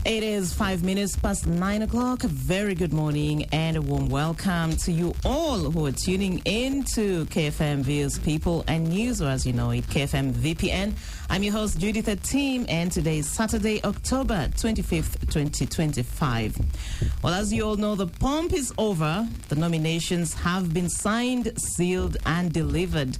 It is 5 minutes past 9 o'clock. A very good morning and a warm welcome to you all who are tuning in to KFM Views, People and News, or as you know it, KFM VPN. I'm your host, Judith Ateem, and today is Saturday, October 25th, 2025. Well, as you all know, the pomp is over. The nominations have been signed, sealed, and delivered.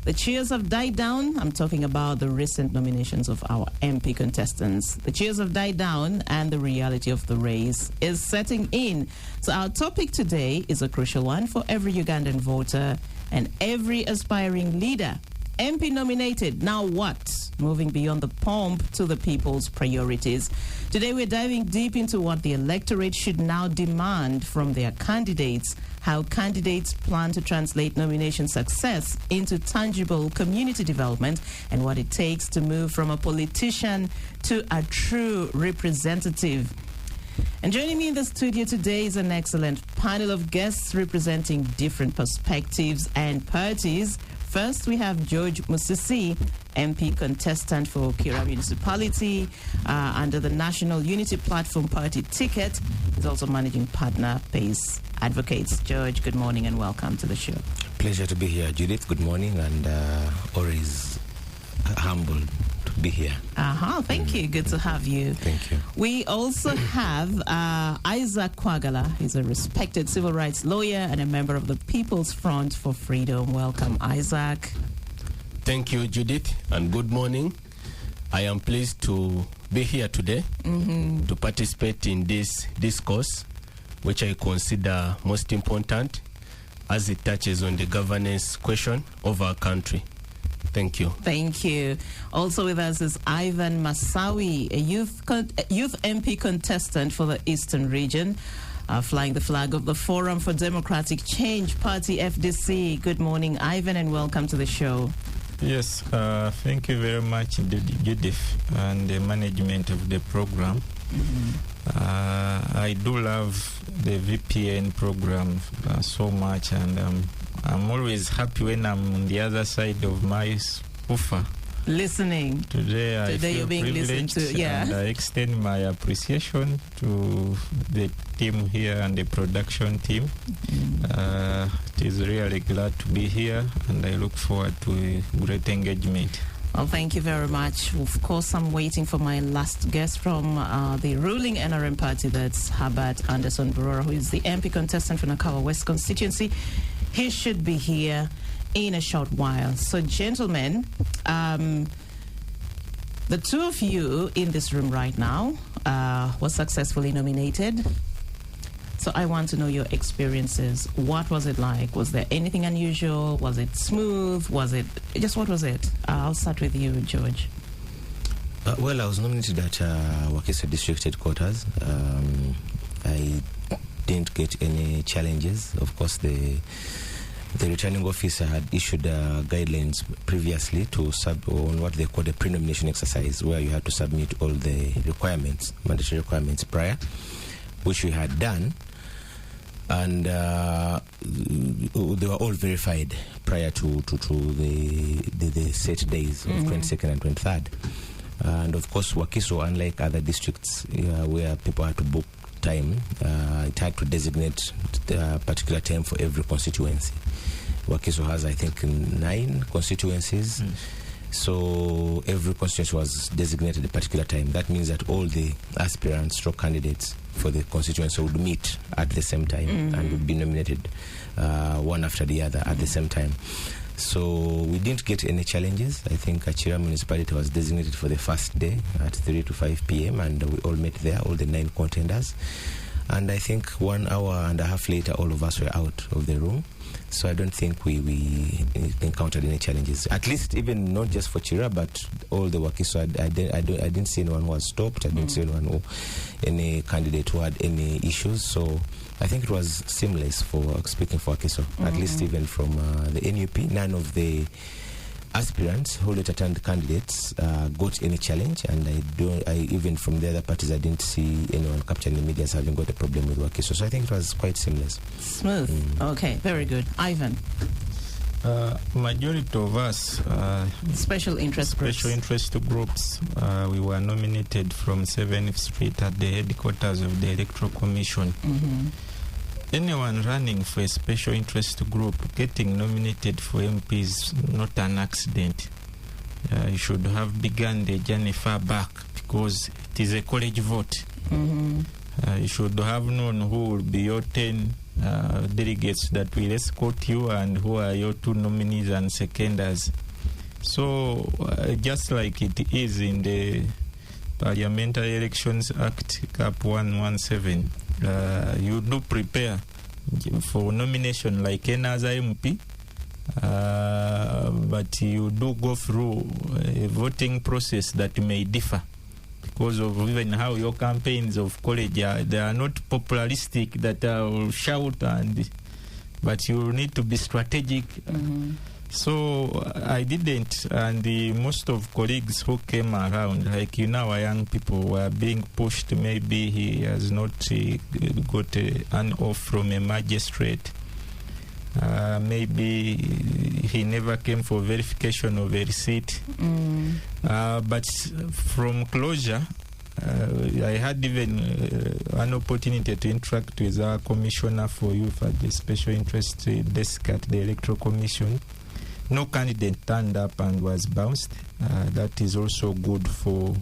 The cheers have died down. I'm talking about the recent nominations of our MP contestants. The cheers have died down and the reality of the race is setting in. So our topic today is a crucial one for every Ugandan voter and every aspiring leader. MP nominated. Now what? Moving beyond the pomp to the people's priorities. Today we're diving deep into what the electorate should now demand from their candidates, how candidates plan to translate nomination success into tangible community development, and what it takes to move from a politician to a true representative. And joining me in the studio today is an excellent panel of guests representing different perspectives and parties. First, we have George Musisi, MP contestant for Kira Municipality under the National Unity Platform Party ticket. He's also managing partner, Pace Advocates. George, good morning and welcome to the show. Pleasure to be here, Judith. Good morning, and always humbled to be here. Thank you. Good to have you. Thank you. We also have Isaac Kwagala. He's a respected civil rights lawyer and a member of the People's Front for Freedom. Welcome, Isaac. Thank you, Judith, and good morning. I am pleased to be here today to participate in this discourse, which I consider most important as it touches on the governance question of our country. Thank you. Thank you. Also with us is Ivan Masawi, a youth MP contestant for the Eastern region, flying the flag of the Forum for Democratic Change Party, FDC. Good morning, Ivan, and welcome to the show. Yes, thank you very much, Judith, and the management of the program. I do love the VPN program so much, and I'm always happy when I'm on the other side of my spoofer. Listening. Today I feel you're being listened privileged, to, yeah. and I extend my appreciation to the team here and the production team. It is really glad to be here, and I look forward to a great engagement. Well, thank you very much. Of course, I'm waiting for my last guest from the ruling NRM party. That's Herbert Anderson Burora, who is the MP contestant for Nakawa West constituency. He should be here in a short while. So, gentlemen, the two of you in this room right now were successfully nominated. So I want to know your experiences. What was it like? Was there anything unusual? Was it smooth? What was it? I'll start with you, George. Well, I was nominated at Wakiso District Headquarters. I didn't get any challenges. Of course, the returning officer had issued guidelines previously to on what they call the pre-nomination exercise, where you had to submit all the requirements, mandatory requirements prior, which we had done, and they were all verified prior to the set days of 22nd and 23rd. And of course, Wakiso, unlike other districts where people had to book time, it had to designate a particular time for every constituency. Wakiso has, I think, 9 constituencies. So every constituency was designated a particular time. That means that all the aspirants or candidates for the constituency would meet at the same time and would be nominated one after the other at the same time. So we didn't get any challenges. I think Kira Municipality was designated for the first day at 3 to 5 p.m. and we all met there, all the 9 contenders. And I think 1 hour and a half later, all of us were out of the room. So I don't think we encountered any challenges. At least even not just for Chira, but all the Wakiso. I didn't see anyone who was stopped. I didn't see any candidate who had any issues. So I think it was seamless for speaking for Wakiso. At least even from the NUP, none of the aspirants who later turned candidates got any challenge, and I even from the other parties I didn't see anyone captured in the media as having got a problem with Wakiso. So I think it was quite seamless. Smooth. Okay, very good. Ivan. Majority of us, special interest groups, we were nominated from 7th Street at the headquarters of the Electoral Commission. Mm-hmm. Anyone running for a special interest group getting nominated for MP is not an accident. You should have begun the journey far back because it is a college vote. Mm-hmm. You should have known who will be your 10 delegates that will escort you and who are your 2 nominees and seconders. So, just like it is in the Parliamentary Elections Act, Cap 117, you do prepare for nomination like any other MP, but you do go through a voting process that may differ because of even how your campaigns of college are. They are not popularistic that will shout, but you need to be strategic. Mm-hmm. So I didn't, and most of colleagues who came around, like our young people were being pushed. Maybe he has not got an off from a magistrate. Maybe he never came for verification of a receipt. But from closure, I had even an opportunity to interact with our commissioner for youth at the special interest desk at the Electoral Commission. No candidate turned up and was bounced. That is also good for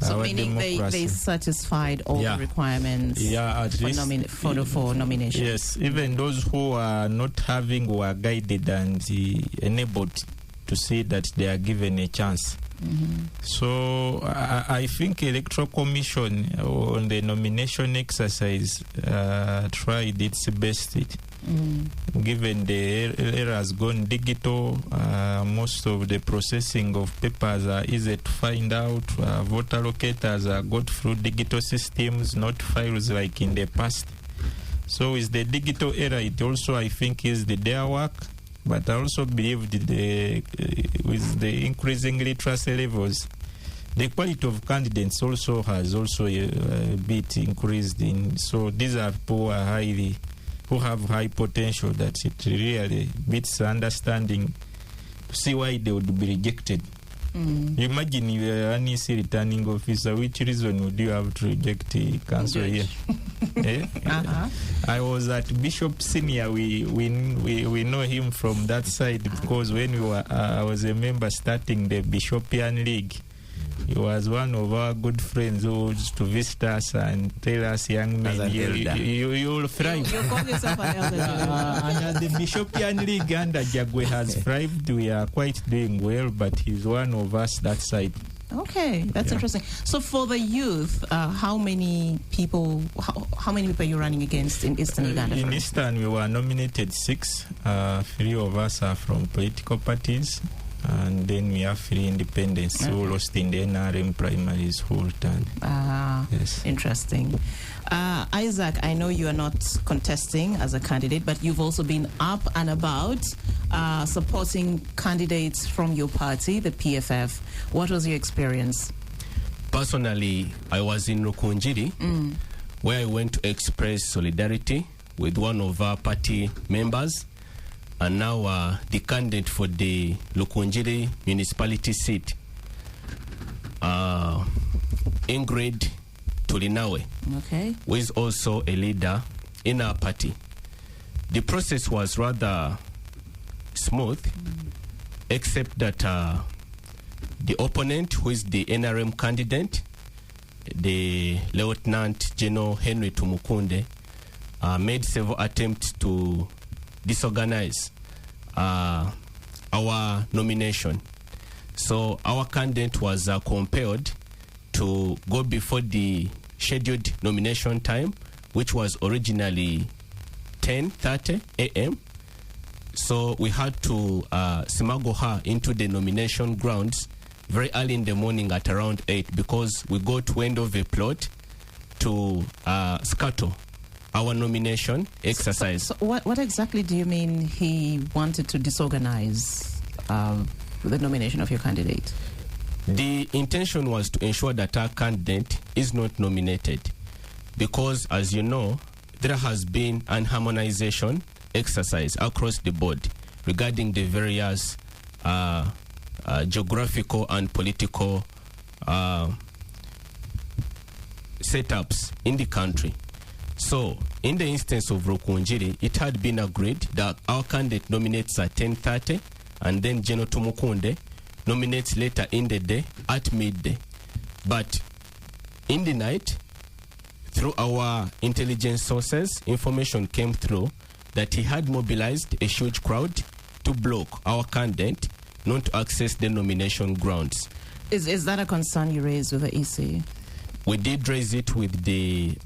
our meaning democracy. they satisfied all the requirements at least for nomination. Yes, even those who are not having were guided and enabled to see that they are given a chance. Mm-hmm. So I think Electoral Commission on the nomination exercise tried its best. Given the era has gone digital, most of the processing of papers are easy to find out. Voter locators are got through digital systems, not files like in the past. So with the digital era, it also, I think, is their work. But I also believe with the increasing literacy levels, the quality of candidates also has a bit increased. So these are people who have high potential that it really beats understanding to see why they would be rejected. You imagine you are an EC returning officer, which reason would you have to reject a council here? I was at Bishop Senior. We know him from that side because when I was a member starting the Bishopian League, he was one of our good friends who used to visit us and tell us, young men, you'll thrive. You call yourself an elder. And the Bishopian League under Jagwe has thrived. We are quite doing well, but he's one of us that side. Okay, that's interesting. So for the youth, how many people are you running against in Eastern Uganda? In Eastern, we were nominated 6. 3 of us are from political parties. And then we have 3 independents who lost in the NRM primaries who returned. Yes. Interesting. Isaac, I know you are not contesting as a candidate, but you've also been up and about supporting candidates from your party, the PFF. What was your experience? Personally, I was in Rukunjiri, where I went to express solidarity with one of our party members, and now the candidate for the Rukunjiri municipality seat, Ingrid Tulinawe, who is also a leader in our party. The process was rather smooth, except that the opponent, who is the NRM candidate, the Lieutenant General Henry Tumukunde, made several attempts to disorganize our nomination. So our candidate was compelled to go before the scheduled nomination time, which was originally 10:30 a.m. So we had to smuggle her into the nomination grounds very early in the morning at around 8, because we got wind of a plot to scuttle our nomination exercise. So what exactly do you mean he wanted to disorganize the nomination of your candidate? The intention was to ensure that our candidate is not nominated, because, as you know, there has been an harmonization exercise across the board regarding the various geographical and political setups in the country. So, in the instance of Rukunjiri, it had been agreed that our candidate nominates at 10:30, and then General Tumukunde nominates later in the day at midday. But in the night, through our intelligence sources, information came through that he had mobilized a huge crowd to block our candidate not to access the nomination grounds. Is that a concern you raised with the EC? We did raise it with the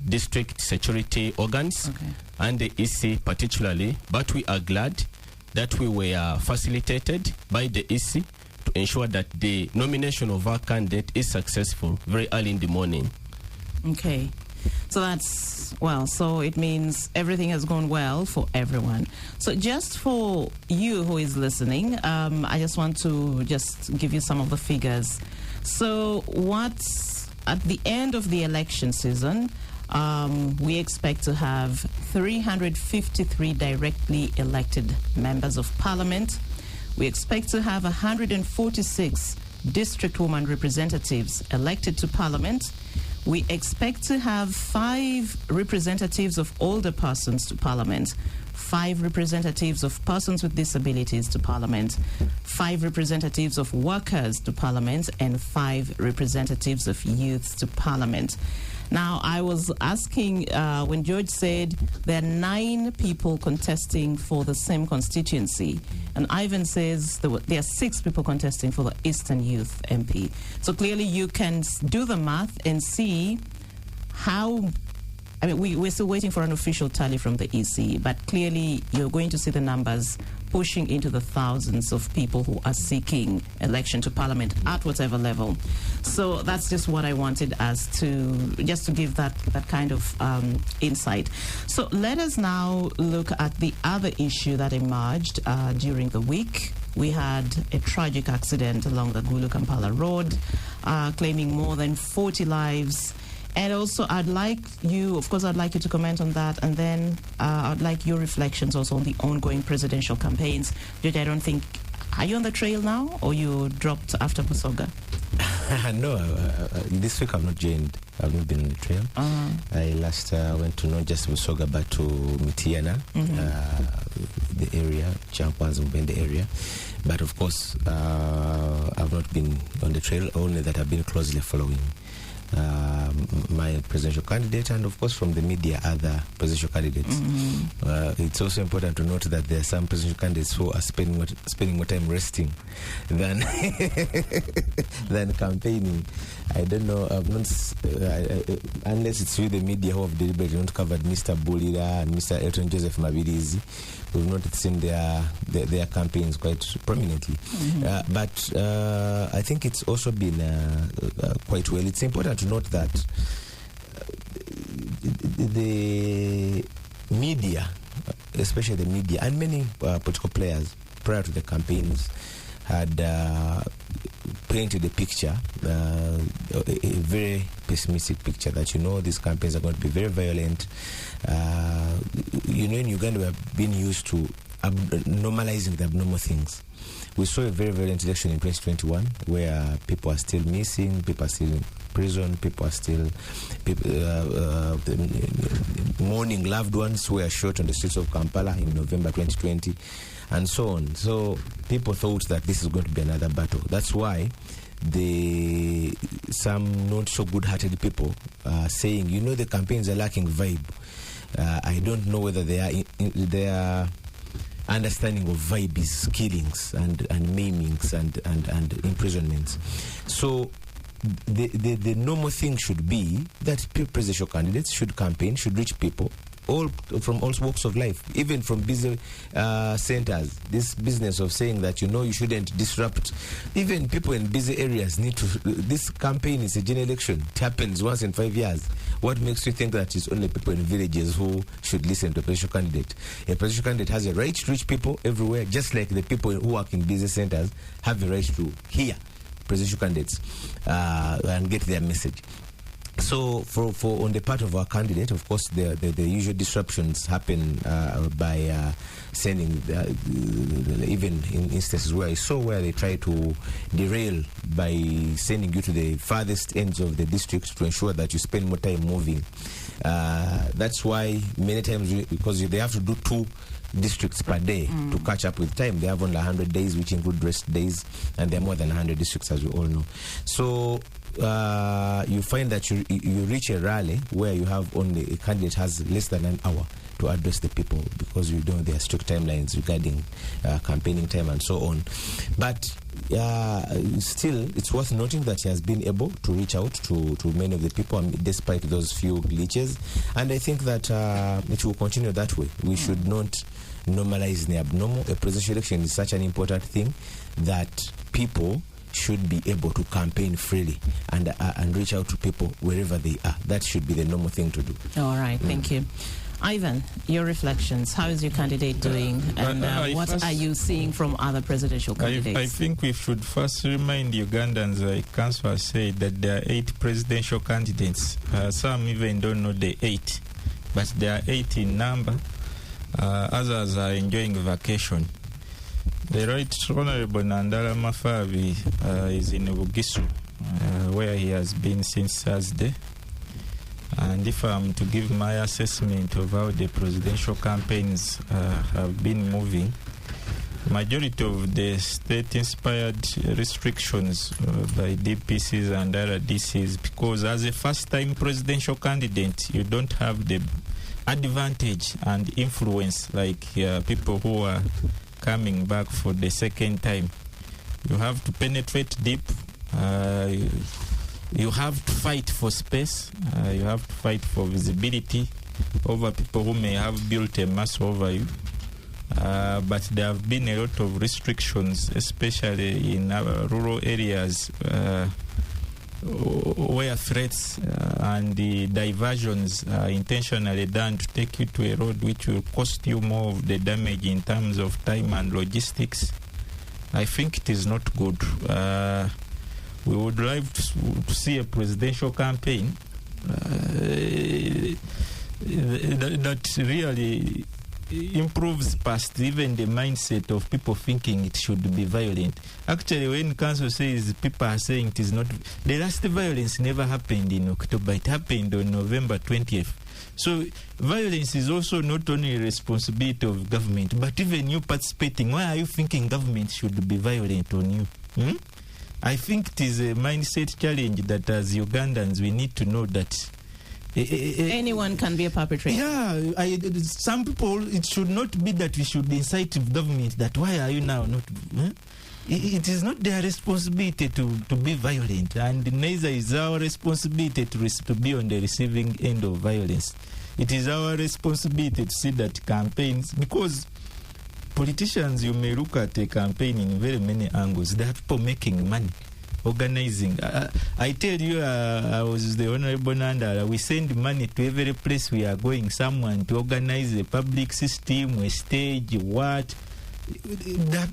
district security organs and the EC particularly, but we are glad that we were facilitated by the EC to ensure that the nomination of our candidate is successful very early in the morning. Okay. So that's, well, so it means everything has gone well for everyone. So just for you who is listening, I just want to just give you some of the figures. So what's at the end of the election season, we expect to have 353 directly elected members of parliament. We expect to have 146 district woman representatives elected to parliament. We expect to have 5 representatives of older persons to parliament, 5 representatives of persons with disabilities to parliament, 5 representatives of workers to parliament, and 5 representatives of youth to parliament. Now, I was asking when George said there are 9 people contesting for the same constituency, and Ivan says there are 6 people contesting for the Eastern Youth MP. So clearly you can do the math and see how, I mean, we're still waiting for an official tally from the EC, but clearly you're going to see the numbers pushing into the thousands of people who are seeking election to parliament at whatever level. So that's just what I wanted us to, just to give that kind of insight. So let us now look at the other issue that emerged during the week. We had a tragic accident along the Kampala road, claiming more than 40 lives. And also, I'd like you to comment on that, and then I'd like your reflections also on the ongoing presidential campaigns. Judge, I don't think, are you on the trail now, or you dropped after Busoga? No, this week I've not joined. I've not been on the trail. I last went to not just Busoga, but to Mitiana, the area, Champas and the area. But of course, I've not been on the trail, only that I've been closely following my presidential candidate, and of course from the media other presidential candidates. It's also important to note that there are some presidential candidates who are spending more time resting than than campaigning. I don't know, unless it's with the media who have deliberately not covered Mr. Bulira and Mr. Elton Joseph Mabirizi. We've not seen their campaigns quite prominently. But I think it's also been quite well. It's important to note that the media, especially the media, and many political players prior to the campaigns had painted a picture, a very pessimistic picture, that, you know, these campaigns are going to be very violent. You know, in Uganda we have been used to normalizing the abnormal things. We saw a very violent election in 2021 where people are still missing, people are still in prison, people are still mourning loved ones who were shot on the streets of Kampala in November 2020, and so on. So people thought that this is going to be another battle. That's why some not so good-hearted people are saying, you know, the campaigns are lacking vibe. I don't know whether their understanding of vibe is killings and maimings and imprisonments. So the normal thing should be that presidential candidates should campaign, should reach people all from all walks of life, even from busy centers. This business of saying that, you know, you shouldn't disrupt, even people in busy areas need to. This campaign is a general election. It happens once in 5 years. What makes you think that it's only people in villages who should listen to a presidential candidate? A presidential candidate has a right to reach people everywhere, just like the people who work in busy centers have a right to hear presidential candidates and get their message. So for on the part of our candidate, of course, the usual disruptions happen by sending, even in instances where I saw where they try to derail by sending you to the farthest ends of the district to ensure that you spend more time moving. That's why many times, because they have to do 2 districts per day to catch up with time. They have only 100 days, which include rest days, and there are more than 100 districts, as we all know. So you find that you reach a rally where you have only a candidate has less than an hour to address the people, because you know there are strict timelines regarding campaigning time and so on. But still, it's worth noting that he has been able to reach out to many of the people despite those few glitches, and I think that it will continue that way. We should not normalize the abnormal. A presidential election is such an important thing that people should be able to campaign freely and reach out to people wherever they are. That should be the normal thing to do. All right, thank you. Ivan, your reflections. How is your candidate doing? And what are you seeing from other presidential candidates? I think we should first remind Ugandans, like Councillor said, that there are 8 presidential candidates. Some even don't know the 8, but there are 8 in number. Others are enjoying vacation. The Right Honourable Nandala Mafabi is in Bugisu, where he has been since Thursday. And if I'm to give my assessment of how the presidential campaigns have been moving, majority of the state-inspired restrictions by DPCs and other DCs, because as a first-time presidential candidate, you don't have the advantage and influence like people who are coming back for the second time. You have to penetrate deep. You have to fight for space. You have to fight for visibility over people who may have built a mass over you. But there have been a lot of restrictions, especially in rural areas where threats and the diversions are intentionally done to take you to a road which will cost you more of the damage in terms of time and logistics. I think it is not good. We would like to see a presidential campaign that really improves past even the mindset of people thinking it should be violent. Actually, when council says people are saying it is not, the last violence never happened in October, it happened on November 20th. So violence is also not only a responsibility of government, but even you participating. Why are you thinking government should be violent on you? I think it is a mindset challenge that as Ugandans we need to know that anyone can be a perpetrator. Yeah, some people, it should not be that we should incite government that why are you now not... It is not their responsibility to be violent, and neither is our responsibility to be on the receiving end of violence. It is our responsibility to see that campaigns, because politicians, you may look at a campaign in very many angles. There are people making money, organizing. I tell you, I was the Honorable Nandala. We send money to every place we are going, someone to organize a public system, a stage, what. That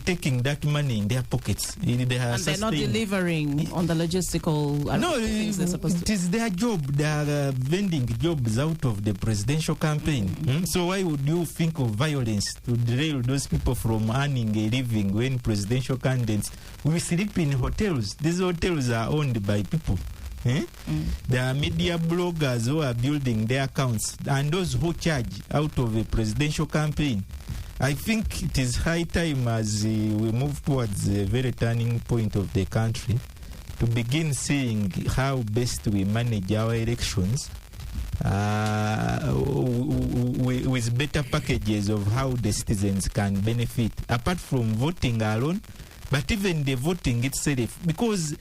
taking that money in their pockets. They're not delivering on the logistical things they're supposed to. It is their job. They are vending jobs out of the presidential campaign. So why would you think of violence to derail those people from earning a living when presidential candidates will sleep in hotels? These hotels are owned by people. There are media bloggers who are building their accounts, and those who charge out of a presidential campaign. I think it is high time, as we move towards a very turning point of the country, to begin seeing how best we manage our elections with better packages of how the citizens can benefit, apart from voting alone, but even the voting itself, because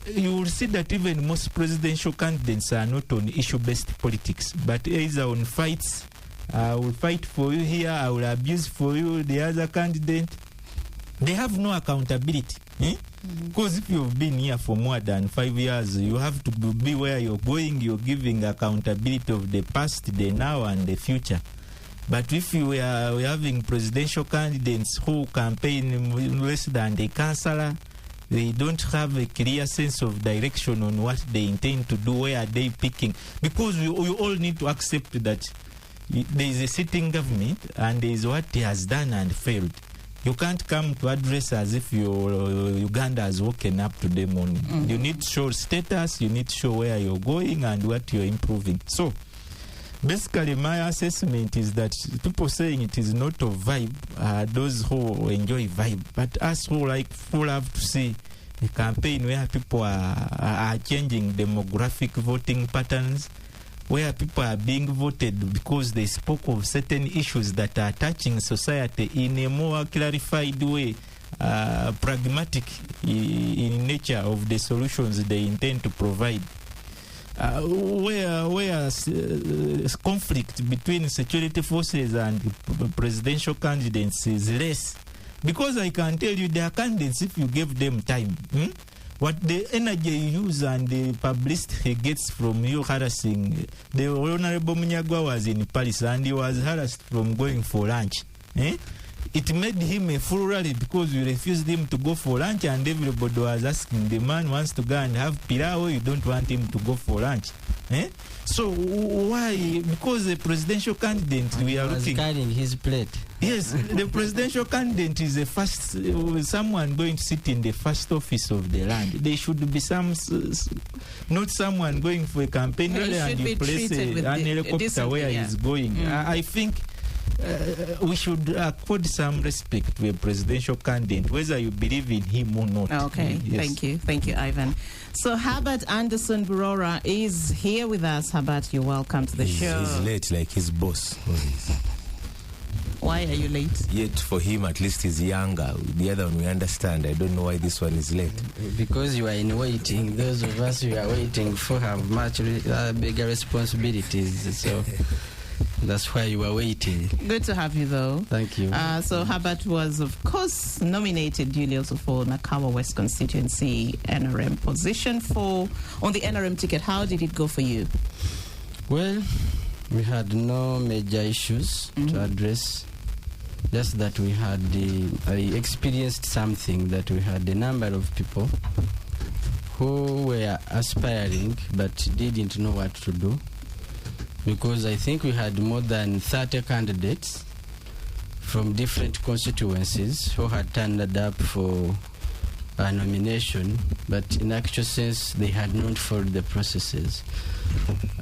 you will see that even most presidential candidates are not on issue-based politics, but either on fights. I will fight for you here, I will abuse for you the other candidate. They have no accountability. Because if you've been here for more than 5 years, you have to be where you're going. You're giving accountability of the past, the now, and the future. But if we're having presidential candidates who campaign less than the councillor, They don't have a clear sense of direction on what they intend to do, where are they picking. Because we all need to accept that there is a sitting government and there is what he has done and failed. You can't come to address as if Uganda has woken up today morning. You need to show status, you need to show where you're going and what you're improving. So, basically, my assessment is that people saying it is not a vibe, those who enjoy vibe, but us who love to see a campaign where people are changing demographic voting patterns, where people are being voted because they spoke of certain issues that are touching society in a more clarified way, pragmatic in nature of the solutions they intend to provide. Where conflict between security forces and presidential candidates is less. Because I can tell you, there are candidates, if you give them time, what the energy you use and the publicity he gets from you harassing. The Honorable Munyagwa was in Paris and he was harassed from going for lunch. It made him a full rally because you refused him to go for lunch and everybody was asking, the man wants to go and have pilau, you don't want him to go for lunch. So why? Because the presidential candidate, we are looking... carrying his plate. Yes, the presidential candidate is the first, someone going to sit in the first office of the land. There should be not someone going for a campaign rally and you place an helicopter where he's going. I think we should accord some respect to a presidential candidate, whether you believe in him or not. Okay, yes. Thank you, Ivan. So Herbert Anderson Burora is here with us. Herbert, you're welcome to the show. He's late like his boss. Why are you late? Yet for him, at least he's younger. The other one we understand. I don't know why this one is late. Because you are in waiting. Those of us who are waiting for have much bigger responsibilities. So that's why you are waiting. Good to have you, though. Thank you. So Herbert was, of course, nominated duly also for Nakawa West constituency NRM position on the NRM ticket. How did it go for you? Well, we had no major issues to address. Just that we had I experienced something that we had a number of people who were aspiring but didn't know what to do. Because I think we had more than 30 candidates from different constituencies who had turned up for a nomination, but in actual sense they had not followed the processes.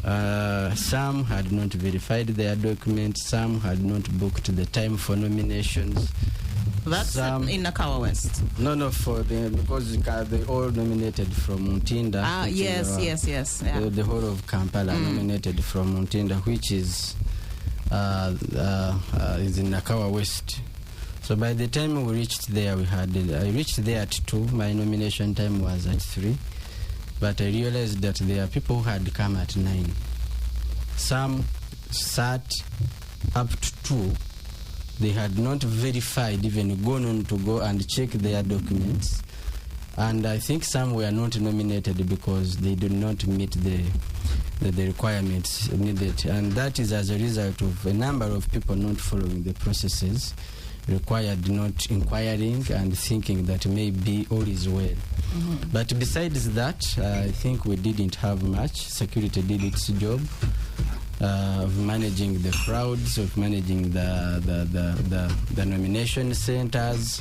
Some had not verified their documents, some had not booked the time for nominations. That's in Nakawa West? No, because they all nominated from Muntinda. Yes. Yeah. The whole of Kampala nominated from Muntinda, which is in Nakawa West. So by the time we reached there, I reached there at 2. My nomination time was at 3. But I realized that there are people who had come at 9. Some sat up to 2. They had not verified, even gone on to go and check their documents. And I think some were not nominated because they did not meet the requirements needed. And that is as a result of a number of people not following the processes required, not inquiring and thinking that maybe all is well. But besides that, I think we didn't have much. Security did its job of managing the crowds, of managing the nomination centers,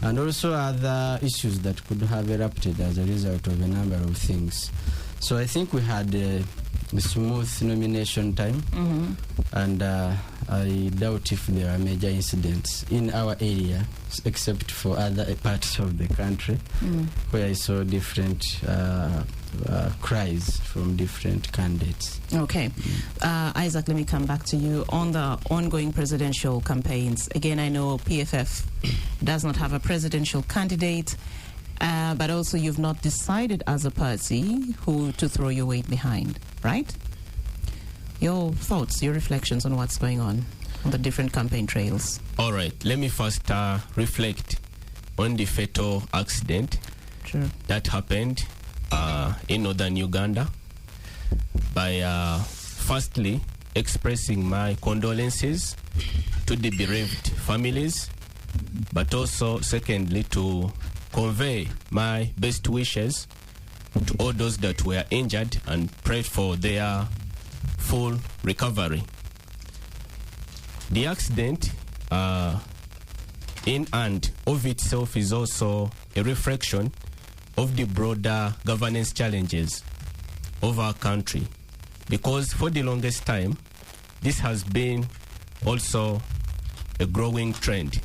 and also other issues that could have erupted as a result of a number of things. So I think we had a smooth nomination time, and I doubt if there are major incidents in our area, except for other parts of the country where I saw different cries from different candidates. Okay. Isaac, let me come back to you on the ongoing presidential campaigns. Again, I know PFF does not have a presidential candidate, but also you've not decided as a party who to throw your weight behind, right? Your thoughts, your reflections on what's going on the different campaign trails. All right, let me first reflect on the fatal accident that happened in northern Uganda by firstly expressing my condolences to the bereaved families, but also secondly to convey my best wishes to all those that were injured and pray for their full recovery. The accident in and of itself is also a reflection of the broader governance challenges of our country, because for the longest time this has been also a growing trend.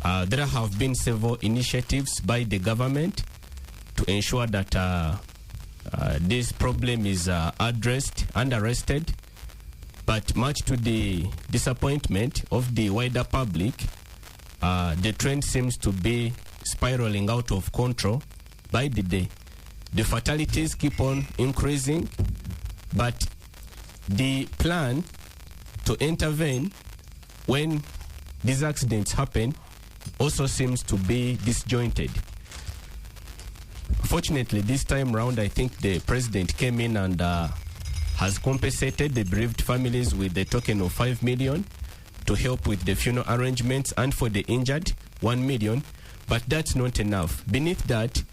There have been several initiatives by the government to ensure that this problem is addressed and arrested, but much to the disappointment of the wider public, the trend seems to be spiraling out of control by the day. The fatalities keep on increasing, but the plan to intervene when these accidents happen also seems to be disjointed. Fortunately, this time round, I think the president came in and has compensated the bereaved families with a token of 5 million to help with the funeral arrangements, and for the injured, 1 million. But that's not enough. Beneath that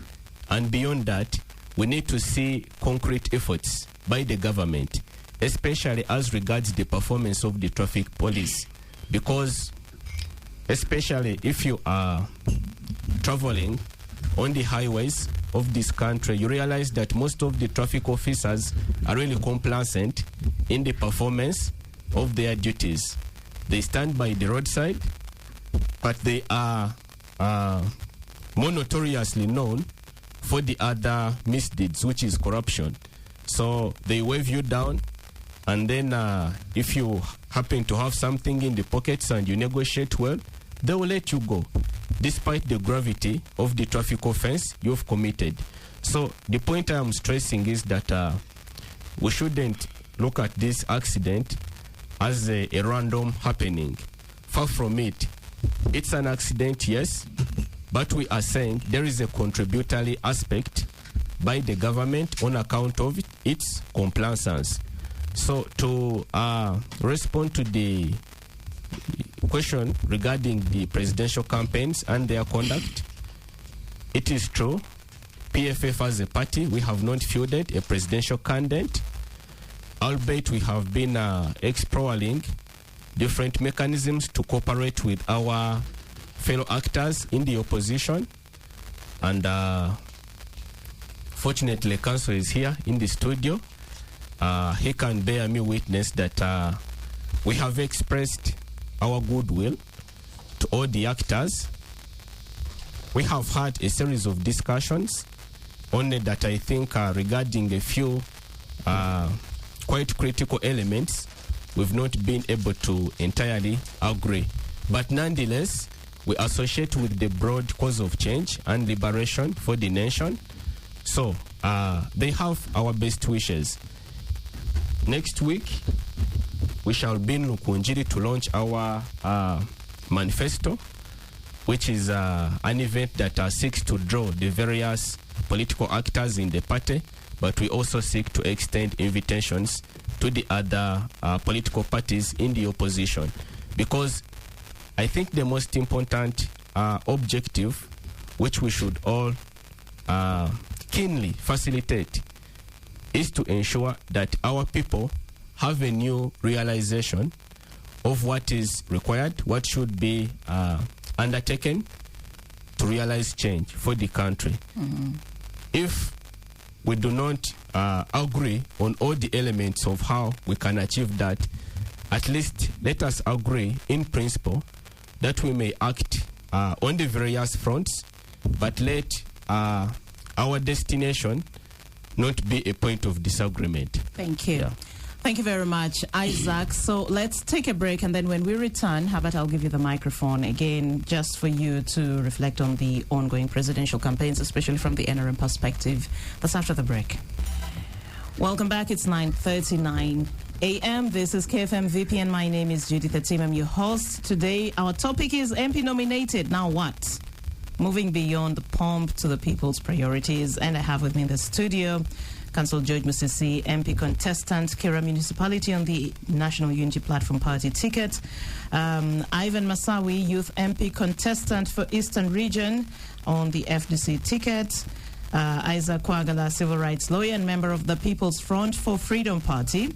and beyond that, we need to see concrete efforts by the government, especially as regards the performance of the traffic police. Because especially if you are traveling on the highways of this country, you realize that most of the traffic officers are really complacent in the performance of their duties. They stand by the roadside, but they are more notoriously known for the other misdeeds, which is corruption. So they wave you down, and then if you happen to have something in the pockets and you negotiate well, they will let you go, despite the gravity of the traffic offense you've committed. So the point I am stressing is that we shouldn't look at this accident as a random happening. Far from it. It's an accident, yes, but we are saying there is a contributory aspect by the government on account of its compliance. So to respond to the question regarding the presidential campaigns and their conduct, it is true, PFF as a party, we have not fielded a presidential candidate, albeit we have been exploring different mechanisms to cooperate with our fellow actors in the opposition. And fortunately, Council is here in the studio. He can bear me witness that we have expressed our goodwill to all the actors. We have had a series of discussions only that I think are regarding a few quite critical elements we've not been able to entirely agree. But nonetheless, we associate with the broad cause of change and liberation for the nation. So they have our best wishes. Next week, we shall be in Lukunjiri to launch our manifesto, which is an event that seeks to draw the various political actors in the party, but we also seek to extend invitations to the other political parties in the opposition. Because I think the most important objective, which we should all keenly facilitate, is to ensure that our people have a new realization of what is required, what should be undertaken to realize change for the country. Mm-hmm. If we do not agree on all the elements of how we can achieve that, at least let us agree in principle that we may act on the various fronts, but let our destination not be a point of disagreement. Thank you. Yeah. Thank you very much, Isaac. So let's take a break, and then when we return, Herbert, I'll give you the microphone again, just for you to reflect on the ongoing presidential campaigns, especially from the NRM perspective. That's after the break. Welcome back. It's 9:39 a.m. This is KFM VPN. My name is Judith Atim. I'm your host. Today, our topic is MP nominated. Now what? moving beyond the pomp to the people's priorities. And I have with me in the studio Councillor George Musisi, MP contestant, Kira Municipality on the National Unity Platform Party ticket. Ivan Masawi, Youth MP contestant for Eastern Region on the FDC ticket. Isaac Kwagala, civil rights lawyer and member of the People's Front for Freedom Party.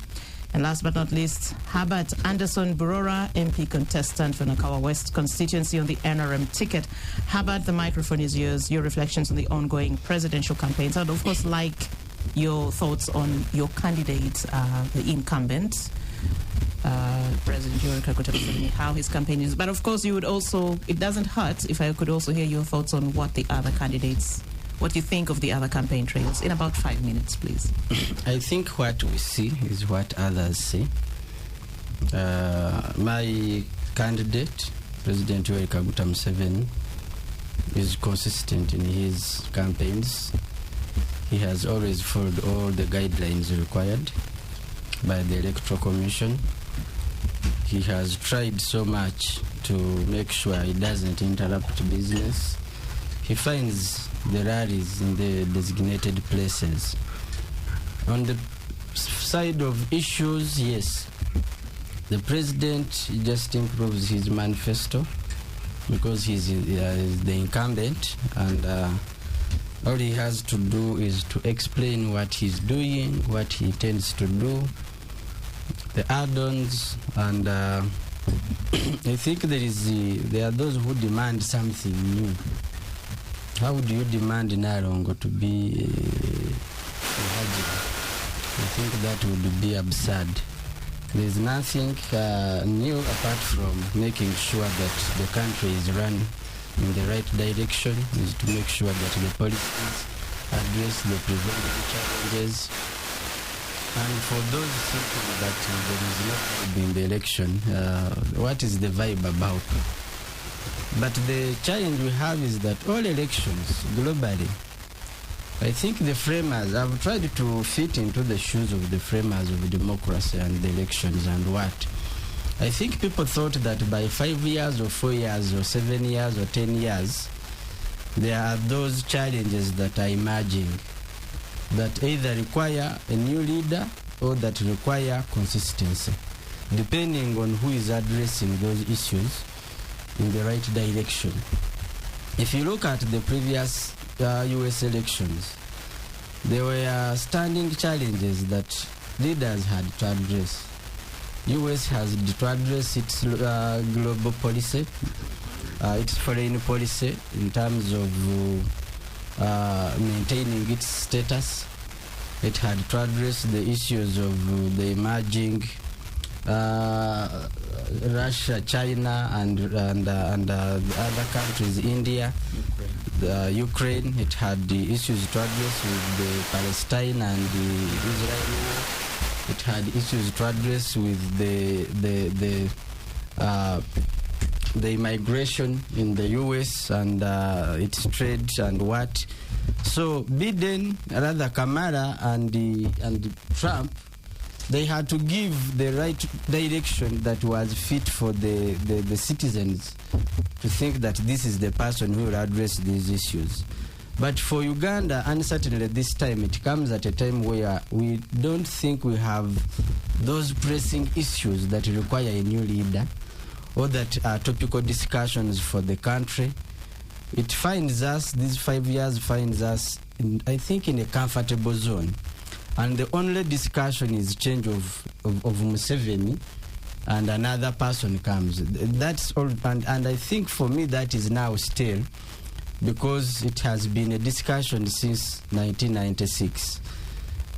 And last but not least, Herbert Anderson Burora, MP contestant for Nakawa West constituency on the NRM ticket. Herbert, the microphone is yours. Your reflections on the ongoing presidential campaigns. I'd of course like your thoughts on your candidate, the incumbent, President Yoweri Kaguta Museveni, how his campaign is. But of course, you would also, it doesn't hurt if I could also hear your thoughts on what the other candidates, what you think of the other campaign trails in about 5 minutes, please. I think what we see is what others see. My candidate, President Yoweri Kaguta Museveni, is consistent in his campaigns. He has always followed all the guidelines required by the Electoral Commission. He has tried so much to make sure he doesn't interrupt business. He finds the rallies in the designated places. On the side of issues, yes, the president just improves his manifesto because he's the incumbent, and all he has to do is to explain what he's doing, what he intends to do, the add-ons, and I think there are those who demand something new. How do you demand Narongo to be I think that would be absurd. There is nothing new apart from making sure that the country is run in the right direction, is to make sure that the policies address the prevailing challenges. And for those thinking that there is no vibe in the election, what is the vibe about? But the challenge we have is that all elections globally, I think the framers have tried to fit into the shoes of the framers of democracy and the elections, and what? I think people thought that by 5 years or 4 years or 7 years or 10 years, there are those challenges that are emerging that either require a new leader or that require consistency, depending on who is addressing those issues in the right direction. If you look at the previous US elections, there were standing challenges that leaders had to address. US has to address its global policy, its foreign policy in terms of maintaining its status. It had to address the issues of the emerging Russia, China, and other countries, India, Ukraine. It had the issues to address with the Palestine and the Israel war. It had issues to address with the immigration in the US and its trade and what. So Biden, rather Kamala and Trump, they had to give the right direction that was fit for the citizens to think that this is the person who will address these issues. But for Uganda, and certainly this time, it comes at a time where we don't think we have those pressing issues that require a new leader or that are topical discussions for the country. It finds us, these 5 years finds us, I think, in a comfortable zone. And the only discussion is change of Museveni, and another person comes. That's all, and I think for me that is now still, because it has been a discussion since 1996.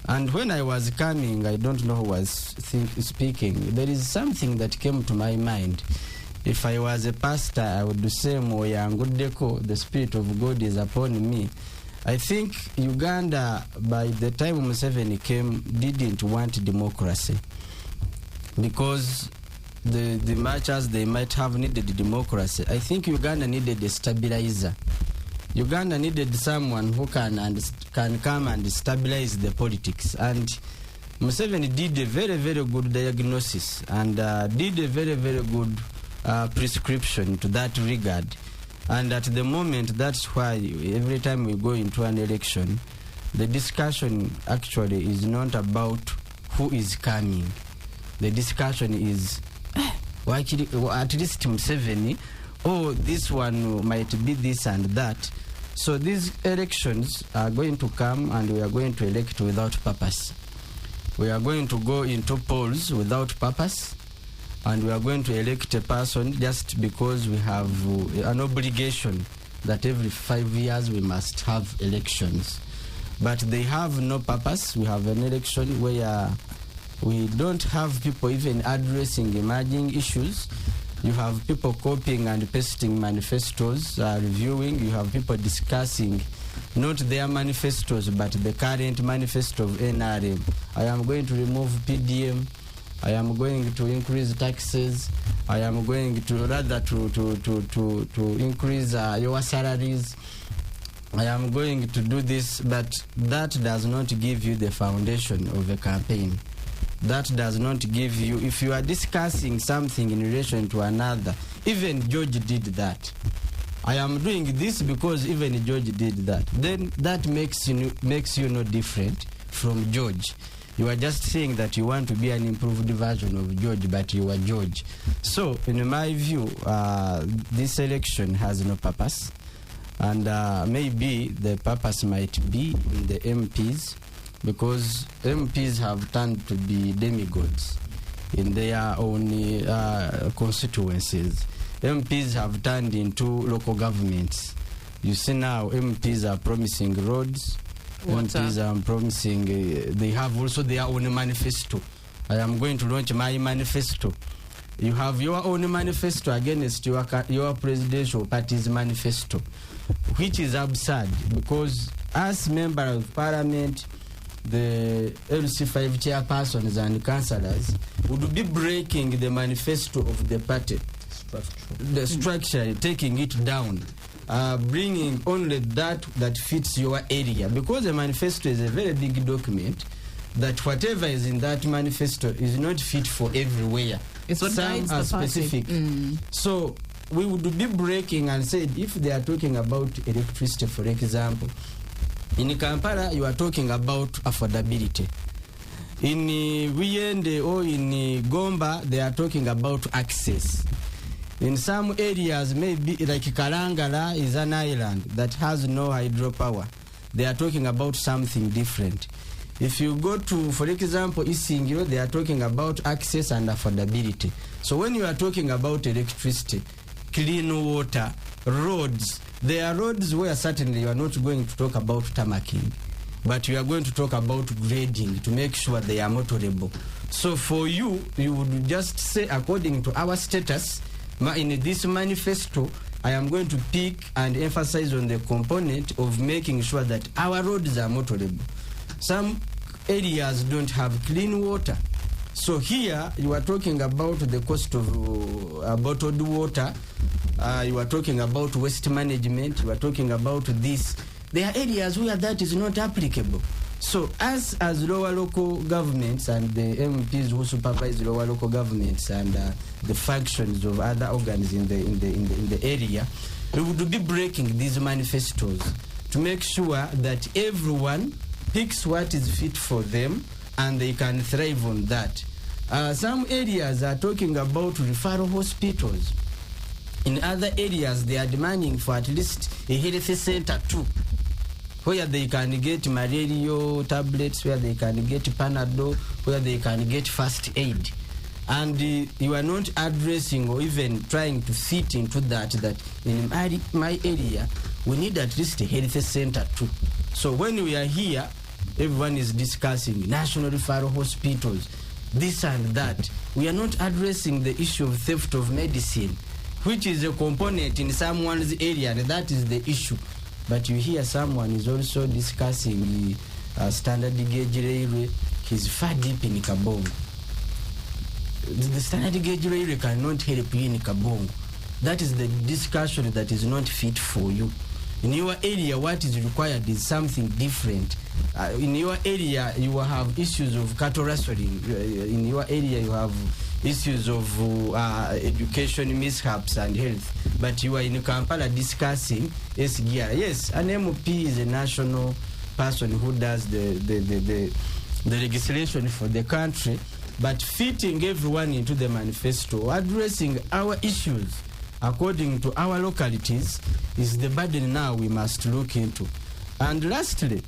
And when I was coming, I don't know who was speaking, there is something that came to my mind. If I was a pastor, I would say, the Spirit of God is upon me. I think Uganda, by the time Museveni came, didn't want democracy, because the much as they might have needed democracy, I think Uganda needed a stabilizer. Uganda needed someone who can come and stabilize the politics. And Museveni did a very, very good diagnosis and did a very, very good prescription to that regard. And at the moment, that's why every time we go into an election, the discussion actually is not about who is coming. The discussion is, at least Museveni, this one might be this and that. So these elections are going to come and we are going to elect without purpose. We are going to go into polls without purpose, and we are going to elect a person just because we have an obligation that every 5 years we must have elections. But they have no purpose. We have an election where we don't have people even addressing emerging issues. You have people copying and pasting manifestos, reviewing. You have people discussing not their manifestos, but the current manifesto of NRM. I am going to remove PDM. I am going to increase taxes. I am going to to increase your salaries. I am going to do this, but that does not give you the foundation of a campaign. That does not give you, if you are discussing something in relation to another, even George did that. I am doing this because even George did that. Then that makes you no different from George. You are just saying that you want to be an improved version of George, but you are George. So, in my view, this election has no purpose. And maybe the purpose might be in the MPs, because MPs have turned to be demigods in their own constituencies. MPs have turned into local governments. You see now MPs are promising roads. MPs are promising, they have also their own manifesto. I am going to launch my manifesto. You have your own manifesto against your presidential party's manifesto, which is absurd, because as member of parliament, the LC5 chairpersons and councillors would be breaking the manifesto of the party, the structure, taking it down, bringing only that fits your area, because the manifesto is a very big document, that whatever is in that manifesto is not fit for everywhere. Some are specific. So we would be breaking and said, if they are talking about electricity, for example, in Kampala you are talking about affordability. In Wiyende or in Gomba they are talking about access. In some areas, maybe like Kalangala is an island that has no hydropower. They are talking about something different. If you go to, for example, Isingiro, they are talking about access and affordability. So when you are talking about electricity, clean water, roads, there are roads where certainly you are not going to talk about tarmacking, but you are going to talk about grading to make sure they are motorable. So for you, you would just say, according to our status, in this manifesto, I am going to pick and emphasize on the component of making sure that our roads are motorable. Some areas don't have clean water. So here you are talking about the cost of bottled water. You are talking about waste management. You are talking about this. There are areas where that is not applicable. So as lower local governments and the MPs who supervise lower local governments and the functions of other organs in the area, we would be breaking these manifestos to make sure that everyone picks what is fit for them and they can thrive on that. Some areas are talking about referral hospitals. In other areas, they are demanding for at least a health center too, where they can get malaria tablets, where they can get Panadol, where they can get first aid. And you are not addressing or even trying to fit into that in my area, we need at least a health center too. So when we are here, everyone is discussing national referral hospitals, this and that. We are not addressing the issue of theft of medicine, which is a component in someone's area, and that is the issue. But you hear someone is also discussing the standard gauge railway. He's far deep in Kabongo. The standard gauge railway cannot help you in Kabongo. That is the discussion that is not fit for you. In your area, what is required is something different. In your area, you will have issues of cattle rustling. In your area, you have issues of education mishaps and health. But you are in Kampala discussing SGR. Yes, an MP is a national person who does the legislation for the country, but fitting everyone into the manifesto, addressing our issues according to our localities is the burden now we must look into. And lastly,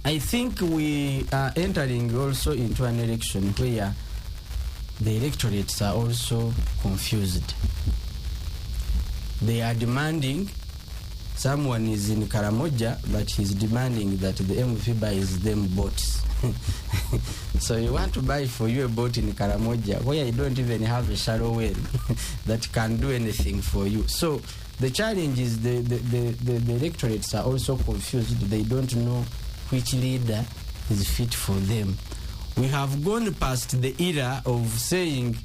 I think we are entering also into an election where the electorates are also confused. They are demanding, someone is in Karamoja, but he's demanding that the MVP buys them boats. So you want to buy for you a boat in Karamoja where you don't even have a shallow well that can do anything for you. So the challenge is the electorates are also confused. They don't know which leader is fit for them. We have gone past the era of saying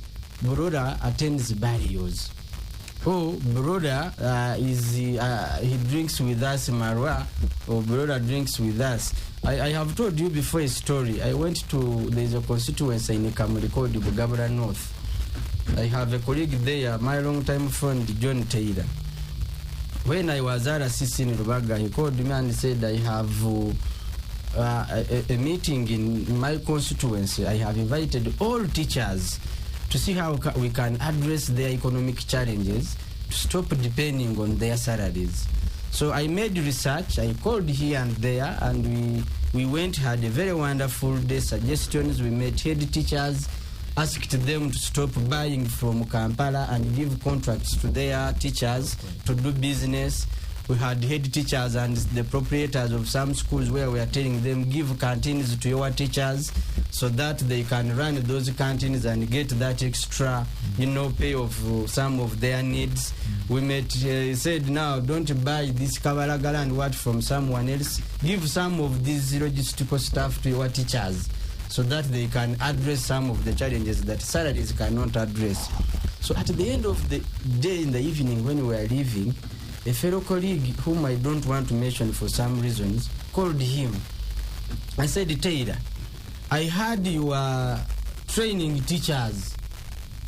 Broda attends burials. Oh, Broda he drinks with us Marwa, or Broda drinks with us. I have told you before a story. I went to, there's a constituency in Kamuli called Bugabra North. I have a colleague there, my long-time friend John Taylor. When I was at RCC in Rubaga, he called me and said, I have a meeting in my constituency. I have invited all teachers to see how we can address their economic challenges, to stop depending on their salaries. So I made research, I called here and there, and we went, had a very wonderful day, suggestions. We met head teachers, asked them to stop buying from Kampala and give contracts to their teachers to do business. We had head teachers and the proprietors of some schools where we are telling them, give canteens to your teachers so that they can run those canteens and get that extra, pay of some of their needs. We said, now don't buy this kabalagala and what from someone else. Give some of these logistical stuff to your teachers so that they can address some of the challenges that salaries cannot address. So at the end of the day, in the evening when we are leaving, a fellow colleague whom I don't want to mention for some reasons called him. I said, Taylor, I heard you are training teachers.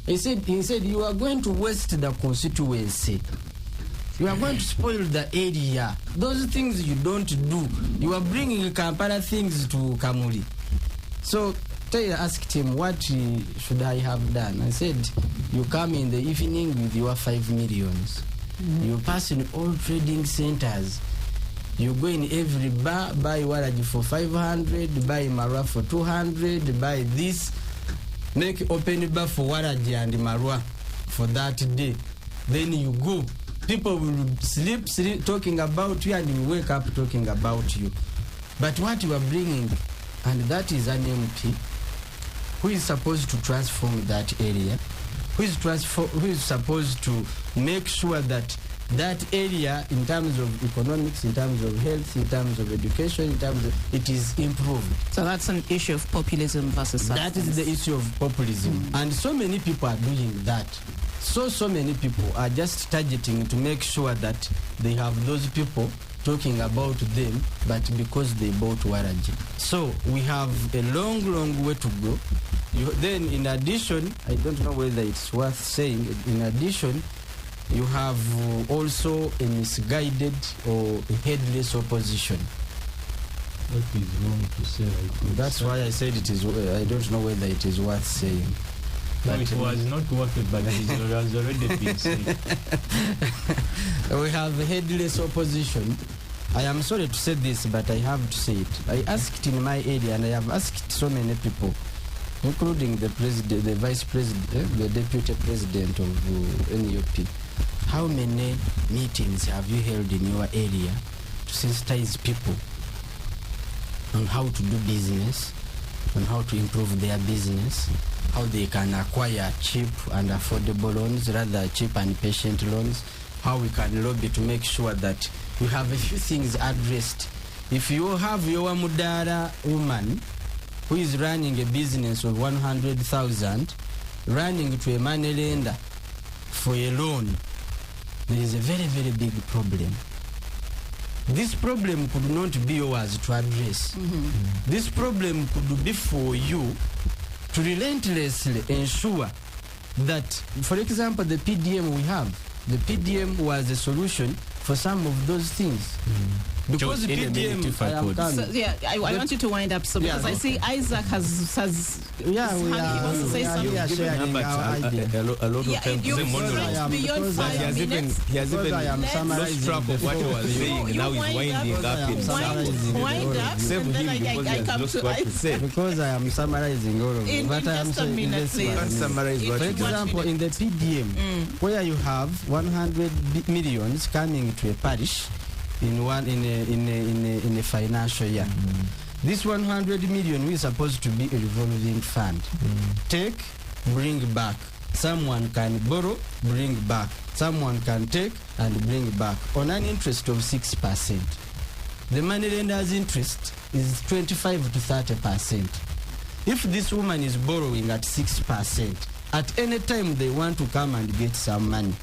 He said, you are going to waste the constituency. You are going to spoil the area. Those things you don't do. You are bringing Kampala things to Kamuli. So Taylor asked him, what should I have done? I said, you come in the evening with your 5 millions. You pass in all trading centers. You go in every bar, buy Waraji for 500, buy Marwa for 200, buy this. Make open bar for Waraji and Marwa for that day. Then you go. People will sleep talking about you, and you wake up talking about you. But what you are bringing, and that is an MP who is supposed to transform that area, who is supposed to make sure that that area, in terms of economics, in terms of health, in terms of education, in terms of, it is improved. So that's an issue of populism versus substance. That is the issue of populism. And so many people are doing that. So many people are just targeting to make sure that they have those people talking about them, but because they bought Waraji. So we have a long way to go. Then in addition, I don't know whether it's worth saying, in addition, you have also a misguided or a headless opposition. What is wrong to say? That's why I said it is. I don't know whether it is worth saying. No, it was not worth it, but it has already been said. We have a headless opposition. I am sorry to say this, but I have to say it. I asked in my area, and I have asked so many people, including the president, the vice president, the deputy president of NUP, how many meetings have you held in your area to sensitize people on how to do business, on how to improve their business, how they can acquire cheap and affordable loans, rather cheap and patient loans, how we can lobby to make sure that we have a few things addressed. If you have your Mudara woman who is running a business of 100,000, running to a money lender for a loan, there is a very big problem. This problem could not be yours to address. This problem could be for you to relentlessly ensure that, for example, the PDM we have, the PDM was a solution for some of those things. Because the PDM, I want you to wind up, so because I see Isaac has he wants to say something. A lot of times beyond 5 minutes. He has even lost track of what he was saying. Now he's winding up himself. Wind up, and then I come to Isaac. Because I am summarizing all of it. But I am saying, for example, in the PDM, where you have 100 millions coming to a parish in a financial year. This 100 million is supposed to be a revolving fund. Take, bring back. Someone can borrow, bring back. Someone can take and bring back on an interest of 6%. The moneylender's interest is 25 to 30%. If this woman is borrowing at 6%, at any time they want to come and get some money,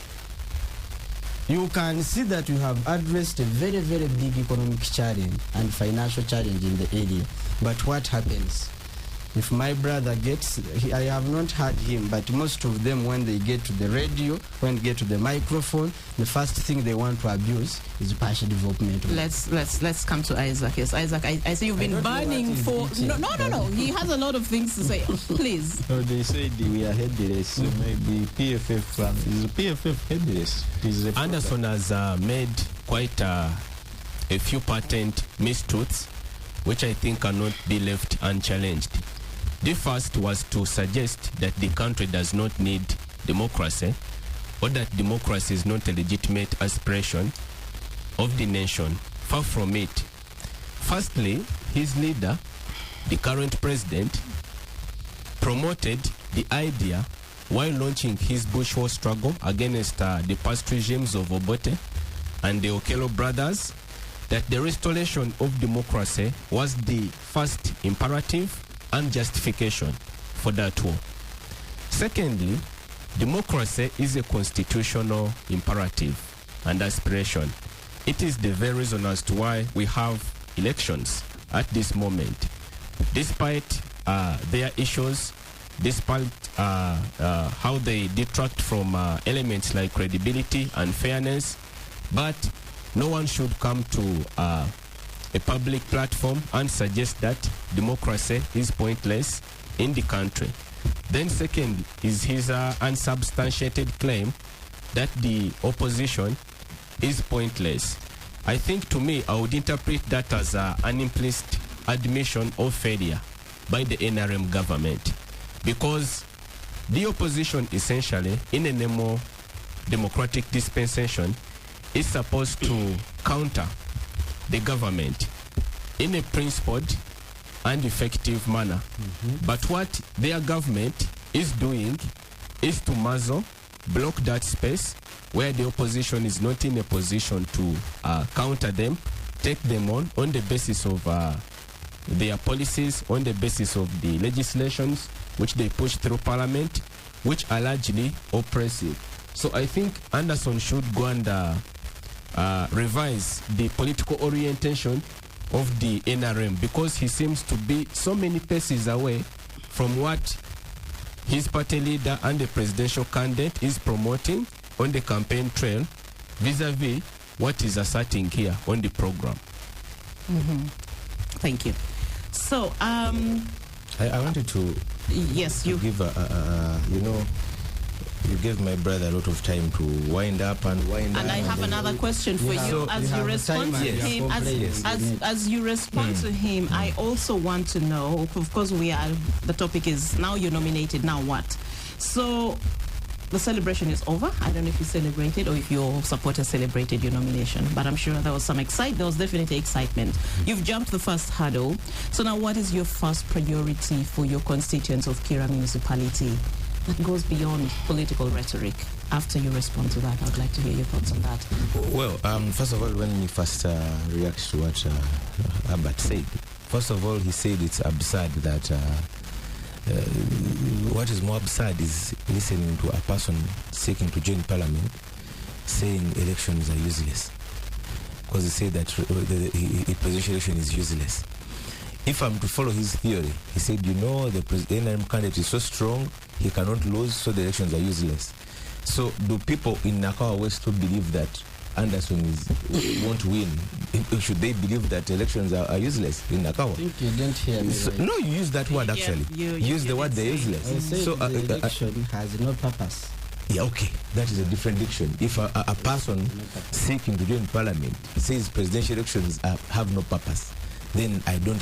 you can see that you have addressed a very, very big economic challenge and financial challenge in the area. But what happens? If my brother gets, I have not heard him, but most of them, when they get to the radio, when they get to the microphone, the first thing they want to abuse is partial development. Let's come to Isaac. Yes, Isaac, I see you've been burning for... No. He has a lot of things to say. Please. No, they said we are headless, so maybe PFF is PFF headless. Anderson has made quite a few patent mistruths, which I think cannot be left unchallenged. The first was to suggest that the country does not need democracy, or that democracy is not a legitimate aspiration of the nation. Far from it. Firstly, his leader, the current president, promoted the idea while launching his Bush war struggle against the past regimes of Obote and the Okello brothers, that the restoration of democracy was the first imperative and justification for that war. Secondly, democracy is a constitutional imperative and aspiration. It is the very reason as to why we have elections at this moment. Despite their issues, despite how they detract from elements like credibility and fairness, but no one should come to a public platform and suggest that democracy is pointless in the country. Then second is his unsubstantiated claim that the opposition is pointless. I think, to me, I would interpret that as an implicit admission of failure by the NRM government, because the opposition essentially, in a more democratic dispensation, is supposed to counter the government in a principled and effective manner. But what their government is doing is to muzzle, block that space where the opposition is not in a position to counter them, take them on the basis of their policies, on the basis of the legislations which they push through parliament, which are largely oppressive. So I think Anderson should go and revise the political orientation of the NRM, because he seems to be so many paces away from what his party leader and the presidential candidate is promoting on the campaign trail vis-a-vis what is asserting here on the program. Thank you. So, I wanted to give you gave my brother a lot of time to wind up. And I have another question for you. As you respond to him, as you respond to him, I also want to know, of course, the topic is now you're nominated, now what? So the celebration is over. I don't know if you celebrated or if your supporters celebrated your nomination, but I'm sure there was there was definitely excitement. You've jumped the first hurdle. So now what is your first priority for your constituents of Kira municipality that goes beyond political rhetoric? After you respond to that, I would like to hear your thoughts on that. Well, first of all, when we first react to what Albert said, first of all, he said it's absurd that what is more absurd is listening to a person seeking to join parliament saying elections are useless. because he said that the presidential election is useless. If I'm to follow his theory, he said, the NRM candidate is so strong, he cannot lose, so the elections are useless. So do people in Nakawa West who believe that Anderson won't win, should they believe that elections are useless in Nakawa? I think you didn't hear me right. No, you use that word actually. You use the word they're useless. I said So the election has no purpose. yeah, okay, that is a different diction. If a person seeking to join parliament says presidential elections have no purpose, then I've not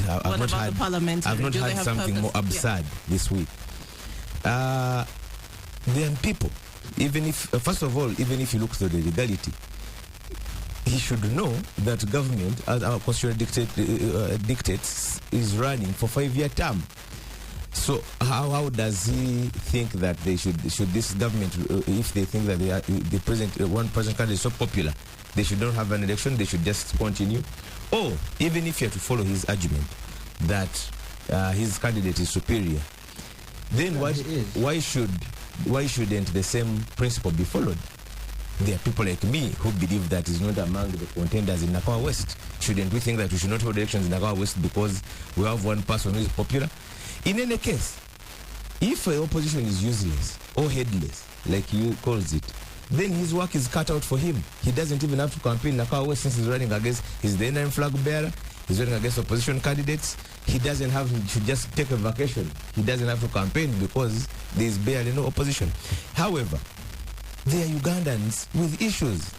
had something more absurd this week. Then people, even if first of all, even if you look to the legality, he should know that government, as our constitution dictates, is running for 5-year term. So how does he think that they should this government, if they think that the president, one person candidate is so popular, they should not have an election, they should just continue? Or even if you have to follow his argument that his candidate is superior, then why shouldn't the same principle be followed? There are people like me who believe that is not among the contenders in Nakawa West. Shouldn't we think that we should not hold elections in Nakawa West because we have one person who is popular? In any case, if the opposition is useless or headless, like he calls it, then his work is cut out for him. He doesn't even have to campaign in Nakawa West since he's running against, he's the NRM flag bearer, he's running against opposition candidates. He should just take a vacation. He doesn't have to campaign because there is barely no opposition. However, they are Ugandans with issues.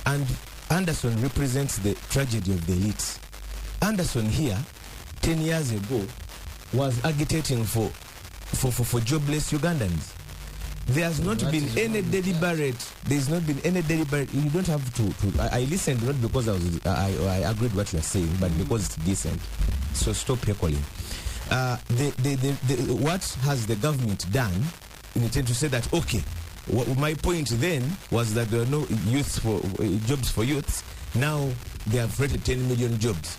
And Anderson represents the tragedy of the elites. Anderson here, 10 years ago, was agitating for jobless Ugandans. There has not been any deliberate. You don't have to. I listened not because I agreed what you are saying, but because it's decent. So stop heckling. What has the government done in attempt to say that, okay, my point then was that there are no jobs for youths. Now they have created 10 million jobs.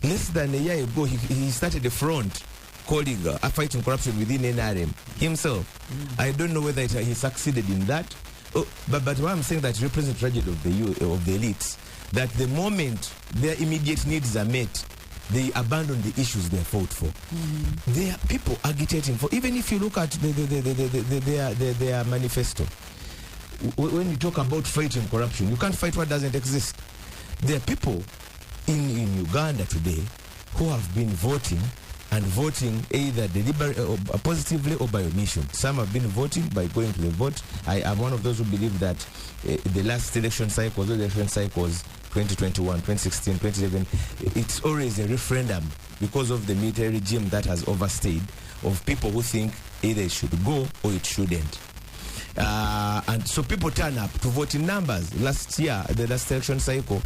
Less than a year ago, he started a front calling fighting corruption within NRM himself. I don't know whether he succeeded in that. But what I'm saying that represents the tragedy of the elites, that the moment their immediate needs are met, they abandon the issues they fought for. There are people agitating for, even if you look at their manifesto, when you talk about fighting corruption, you can't fight what doesn't exist. There are people in Uganda today who have been voting either positively or by omission. Some have been voting by going to the vote. I am one of those who believe that the last election cycles, 2021, 2016, 2011, it's always a referendum because of the military regime that has overstayed, of people who think either it should go or it shouldn't. And so people turn up to vote in numbers. Last year, the last election cycle,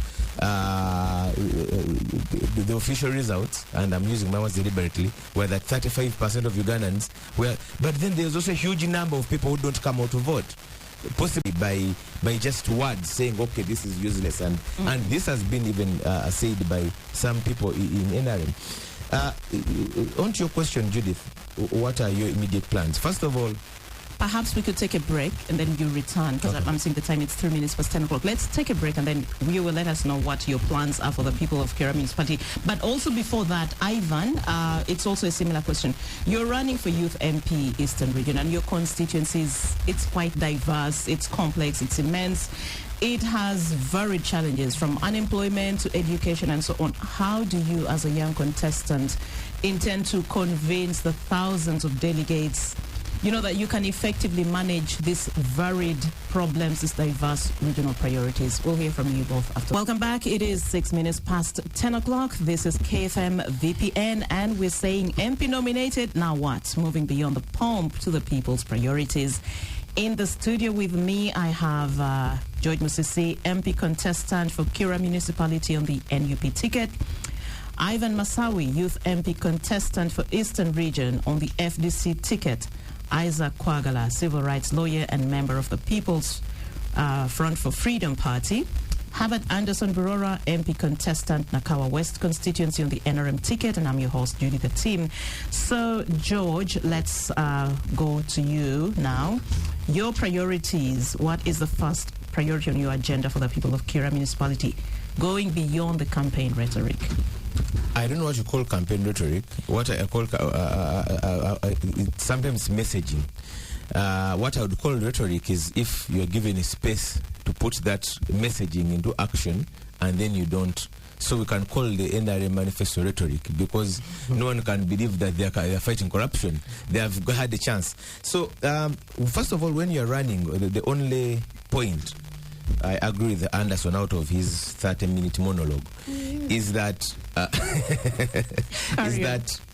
the official results, and I'm using my words deliberately, were that 35% of Ugandans were. But then there's also a huge number of people who don't come out to vote, possibly by just words saying, okay, this is useless. And this has been even said by some people in NRM. On to your question, Judith, what are your immediate plans? First of all, perhaps we could take a break and then you return, because I'm seeing the time, it's 3 minutes past 10 o'clock. Let's take a break and then you will let us know what your plans are for the people of Kira Municipality. But also before that, Ivan, it's also a similar question. You're running for Youth MP Eastern Region, and your constituencies, it's quite diverse, it's complex, it's immense. It has varied challenges from unemployment to education and so on. How do you, as a young contestant, intend to convince the thousands of delegates that you can effectively manage these varied problems, these diverse regional priorities? We'll hear from you both after. Welcome back. It is 6 minutes past 10 o'clock. This is KFM VPN, and we're saying MP nominated. Now what? Moving beyond the pomp to the people's priorities. In the studio with me, I have George Musisi, MP contestant for Kira Municipality on the NUP ticket. Ivan Masawi, Youth MP contestant for Eastern Region on the FDC ticket. Isaac Kwagala, civil rights lawyer and member of the People's Front for Freedom Party. Herbert Anderson Burora, MP contestant, Nakawa West constituency on the NRM ticket, and I'm your host, Judy the Team. So, George, let's go to you now. Your priorities, what is the first priority on your agenda for the people of Kira Municipality? going beyond the campaign rhetoric? I don't know what you call campaign rhetoric. What I call sometimes messaging. What I would call rhetoric is if you're given a space to put that messaging into action and then you don't. So we can call the NRA manifesto rhetoric because no one can believe that they are fighting corruption. They have had a chance. So first of all, when you're running, the only point, I agree with Anderson out of his 30-minute monologue, is that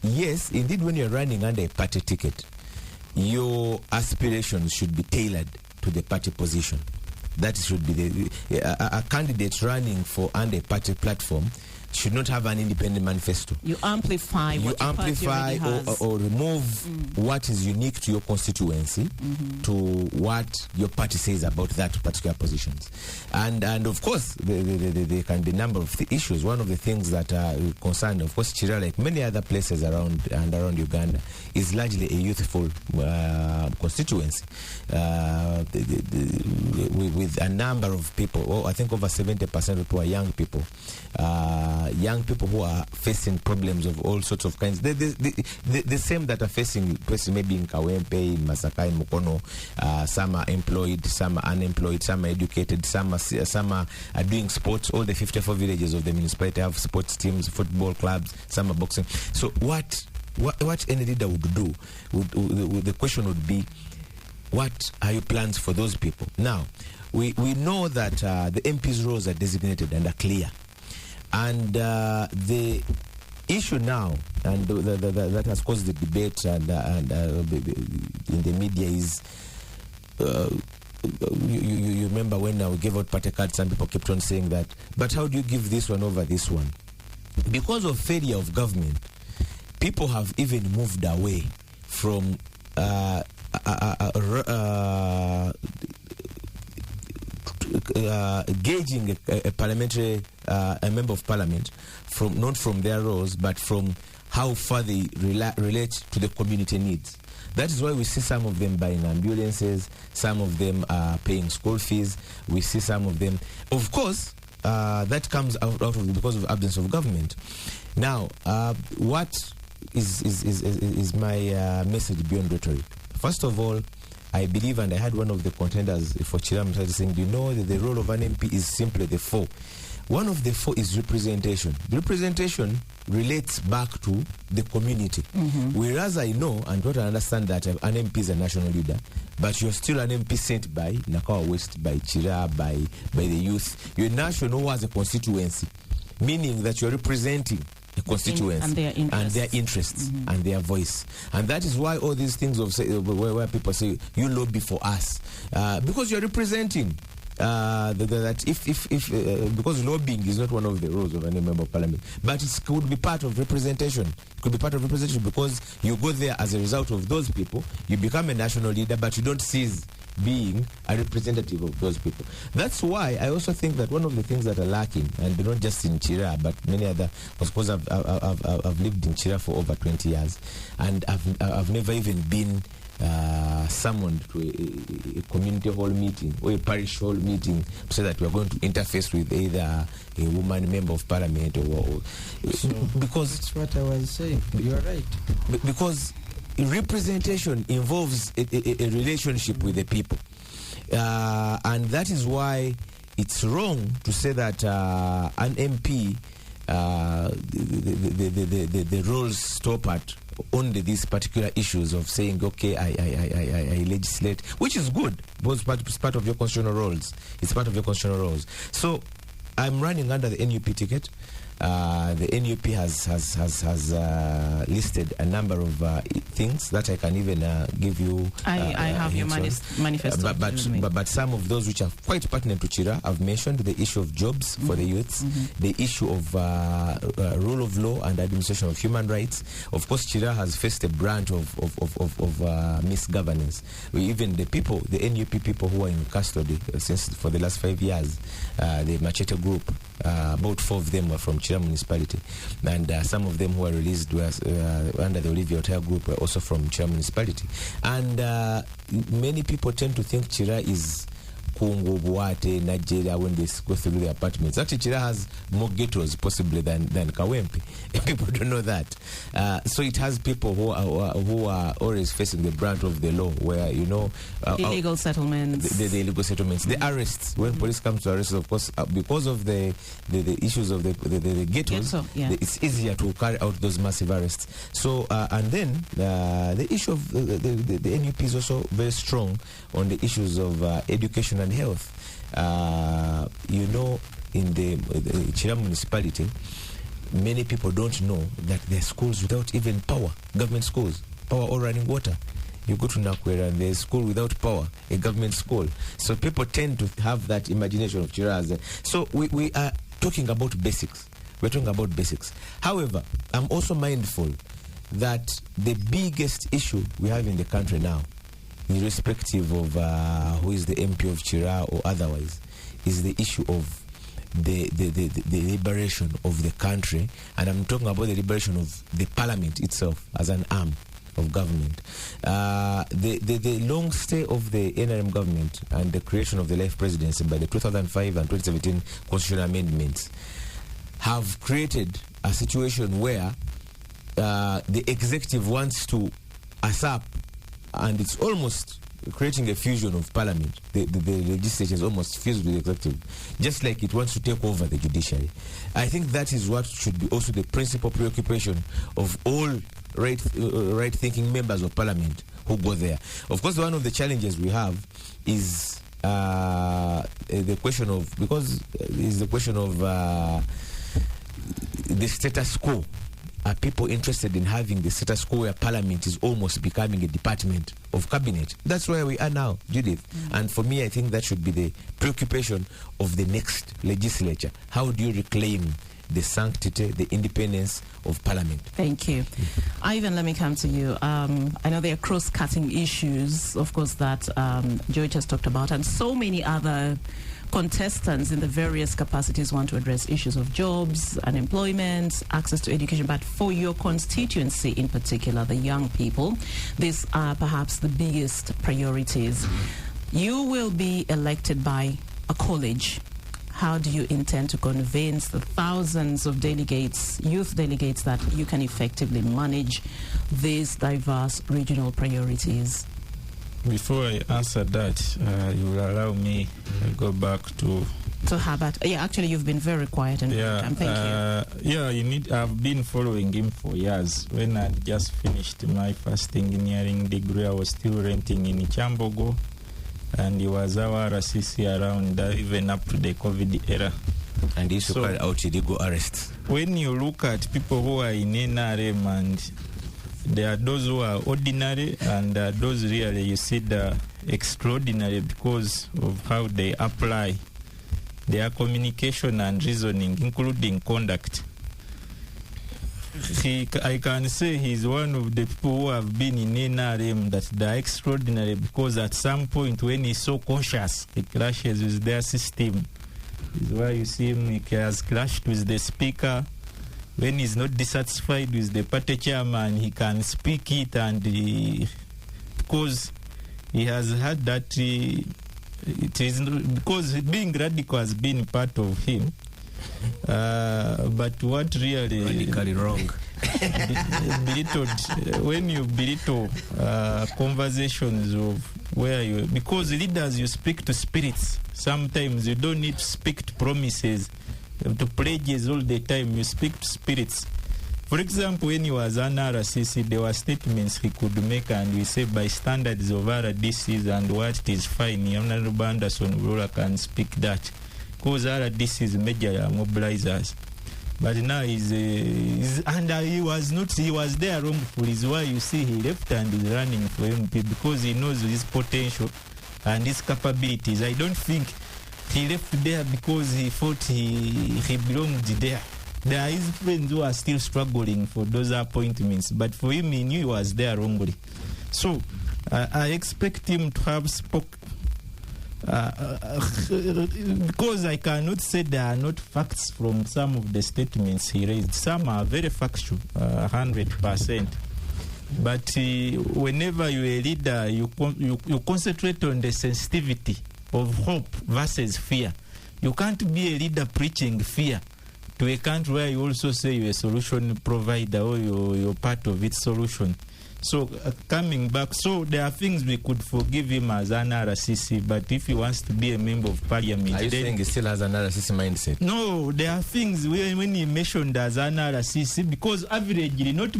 yes, indeed, when you're running under a party ticket, your aspirations should be tailored to the party position. That should be a candidate running for under a party platform should not have an independent manifesto. You amplify what your party already has. or remove what is unique to your constituency to what your party says about that particular positions. And of course, there can be a number of issues. One of the things that are concerned, of course, Chira, like many other places around Uganda, is largely a youthful constituency with a number of people. I think over 70% of people are young people. Young people who are facing problems of all sorts of kinds. The same that are facing maybe in Kawempe, in Masaka, in Mukono. Some are employed, some are unemployed, some are educated, some are doing sports. All the 54 villages of the municipality have sports teams, football clubs, some are boxing. So what any leader would do, the question would be, what are your plans for those people? Now, we know that the MP's roles are designated and are clear. And the issue now, and that has caused the debate and in the media is, you remember when we gave out party cards, some people kept on saying that, but how do you give this one over this one? Because of failure of government, people have even moved away from gauging a parliamentary a member of parliament from not from their roles but from how far they relate to the community needs. That is why we see some of them buying ambulances, some of them are paying school fees. We see some of them, of course, that comes out of because of absence of government. Now, what is my message beyond rhetoric? First of all, I believe, and I had one of the contenders for Chiram saying, do you know that the role of an MP is simply the four? One of the four is representation. The representation relates back to the community. Whereas I know and don't understand that an MP is a national leader, but you're still an MP sent by Nakawa West, by Chira, by the youth. You're a national who has a constituency, meaning that you're representing a constituency and their interests and their voice. And that is why all these things of where people say you lobby for us, because you're representing that if because lobbying is not one of the roles of any member of parliament, but it could be part of representation. It could be part of representation because you go there as a result of those people, you become a national leader, but you don't cease being a representative of those people. That's why I also think that one of the things that are lacking, and not just in Chira, but many other, because I've lived in Chira for over 20 years, and I've never even been summoned to a community hall meeting or a parish hall meeting to say that we are going to interface with either a woman member of parliament or because that's what I was saying. You are right. Because representation involves a relationship with the people, and that is why it's wrong to say that an MP the roles stop at only these particular issues of saying, okay, I legislate, which is good, because it's part of your constitutional roles. It's part of your constitutional roles. So I'm running under the NUP ticket. The NUP has listed a number of things that I can even give you. I have your manifesto. But some of those which are quite pertinent to Chira, I've mentioned the issue of jobs for the youths, the issue of rule of law and administration of human rights. Of course, Chira has faced a brand of misgovernance. Even the people, the NUP people who are in custody for the last 5 years, the Machete group, about 4 of them were from Chira municipality, and some of them who were released were under the Olivia Hotel group were also from Chira municipality. And many people tend to think Chira is Kungu, Buate, Nigeria, when they go through the apartments. Actually, Chira has more ghettos possibly than Kawempe. People don't know that. So it has people who are always facing the brunt of the law, where illegal settlements. The illegal settlements, the arrests. When police come to arrest, of course, because of the issues of the ghettos, it's easier to carry out those massive arrests. So and then the issue of the NUP is also very strong on the issues of education and health. In the Chira municipality, many people don't know that there are schools without even power, government schools, power or running water. You go to Nakwera and there's school without power, a government school. So people tend to have that imagination of Chira. So we are talking about basics. We're talking about basics. However, I'm also mindful that the biggest issue we have in the country now, irrespective of who is the MP of Chira or otherwise, is the issue of the liberation of the country. And I'm talking about the liberation of the parliament itself as an arm of government. The long stay of the NRM government and the creation of the life presidency by the 2005 and 2017 constitutional amendments have created a situation where the executive wants to usurp, and it's almost creating a fusion of parliament. The legislature is almost fused with the executive, just like it wants to take over the judiciary. I think that is what should be also the principal preoccupation of all right-thinking members of parliament who go there. Of course, one of the challenges we have is the question of the status quo. Are people interested in having the status quo where parliament is almost becoming a department of cabinet? That's where we are now, Judith. And for me, I think that should be the preoccupation of the next legislature. How do you reclaim the sanctity, the independence of parliament? Thank you. Ivan, let me come to you. I know there are cross-cutting issues, of course, that George has talked about, and so many other contestants in the various capacities want to address issues of jobs, unemployment, access to education. But for your constituency in particular, the young people, these are perhaps the biggest priorities. You will be elected by a college. How do you intend to convince the thousands of delegates, youth delegates, that you can effectively manage these diverse regional priorities? Before I answer that, you will allow me to go back to Herbert. Yeah, actually, you've been very quiet and thank you. I've been following him for years. When I just finished my first engineering degree, I was still renting in Chambogo, and he was our RCC around even up to the COVID era. And he used to carry out illegal arrests. When you look at people who are in NRM, and there are those who are ordinary, and those really you see the extraordinary because of how they apply their communication and reasoning, including conduct. I can say he's one of the people who have been in NRM that they're extraordinary, because at some point when he's so conscious, he clashes with their system. This is why you see him, he has clashed with the speaker. When he's not dissatisfied with the party chairman, he can speak it, and because he has had that, it is because being radical has been part of him. But what really radically wrong when you belittle conversations of where you, because leaders, you speak to spirits. Sometimes you don't need to speak to promises, to pledges all the time. You speak to spirits. For example, when he was an RCC, there were statements he could make, and we say by standards of RDCs and what it is fine. Honorable Anderson Urora can speak that, because RDCs major mobilizers. But now he was there wrongfully. Is why you see he left and is running for MP, because he knows his potential and his capabilities. I don't think he left there because he thought he belonged there. There are his friends who are still struggling for those appointments, but for him, he knew he was there wrongly. So I expect him to have spoke, because I cannot say there are not facts from some of the statements he raised. Some are very factual, 100%. But whenever you're a leader, you concentrate on the sensitivity of hope versus fear. You can't be a leader preaching fear to a country where you also say you're a solution provider or you're part of its solution. So coming back, so there are things we could forgive him as an RCC, but if he wants to be a member of parliament, are you saying he still has an RCC mindset? No, there are things when he mentioned as an RCC, because averagely, not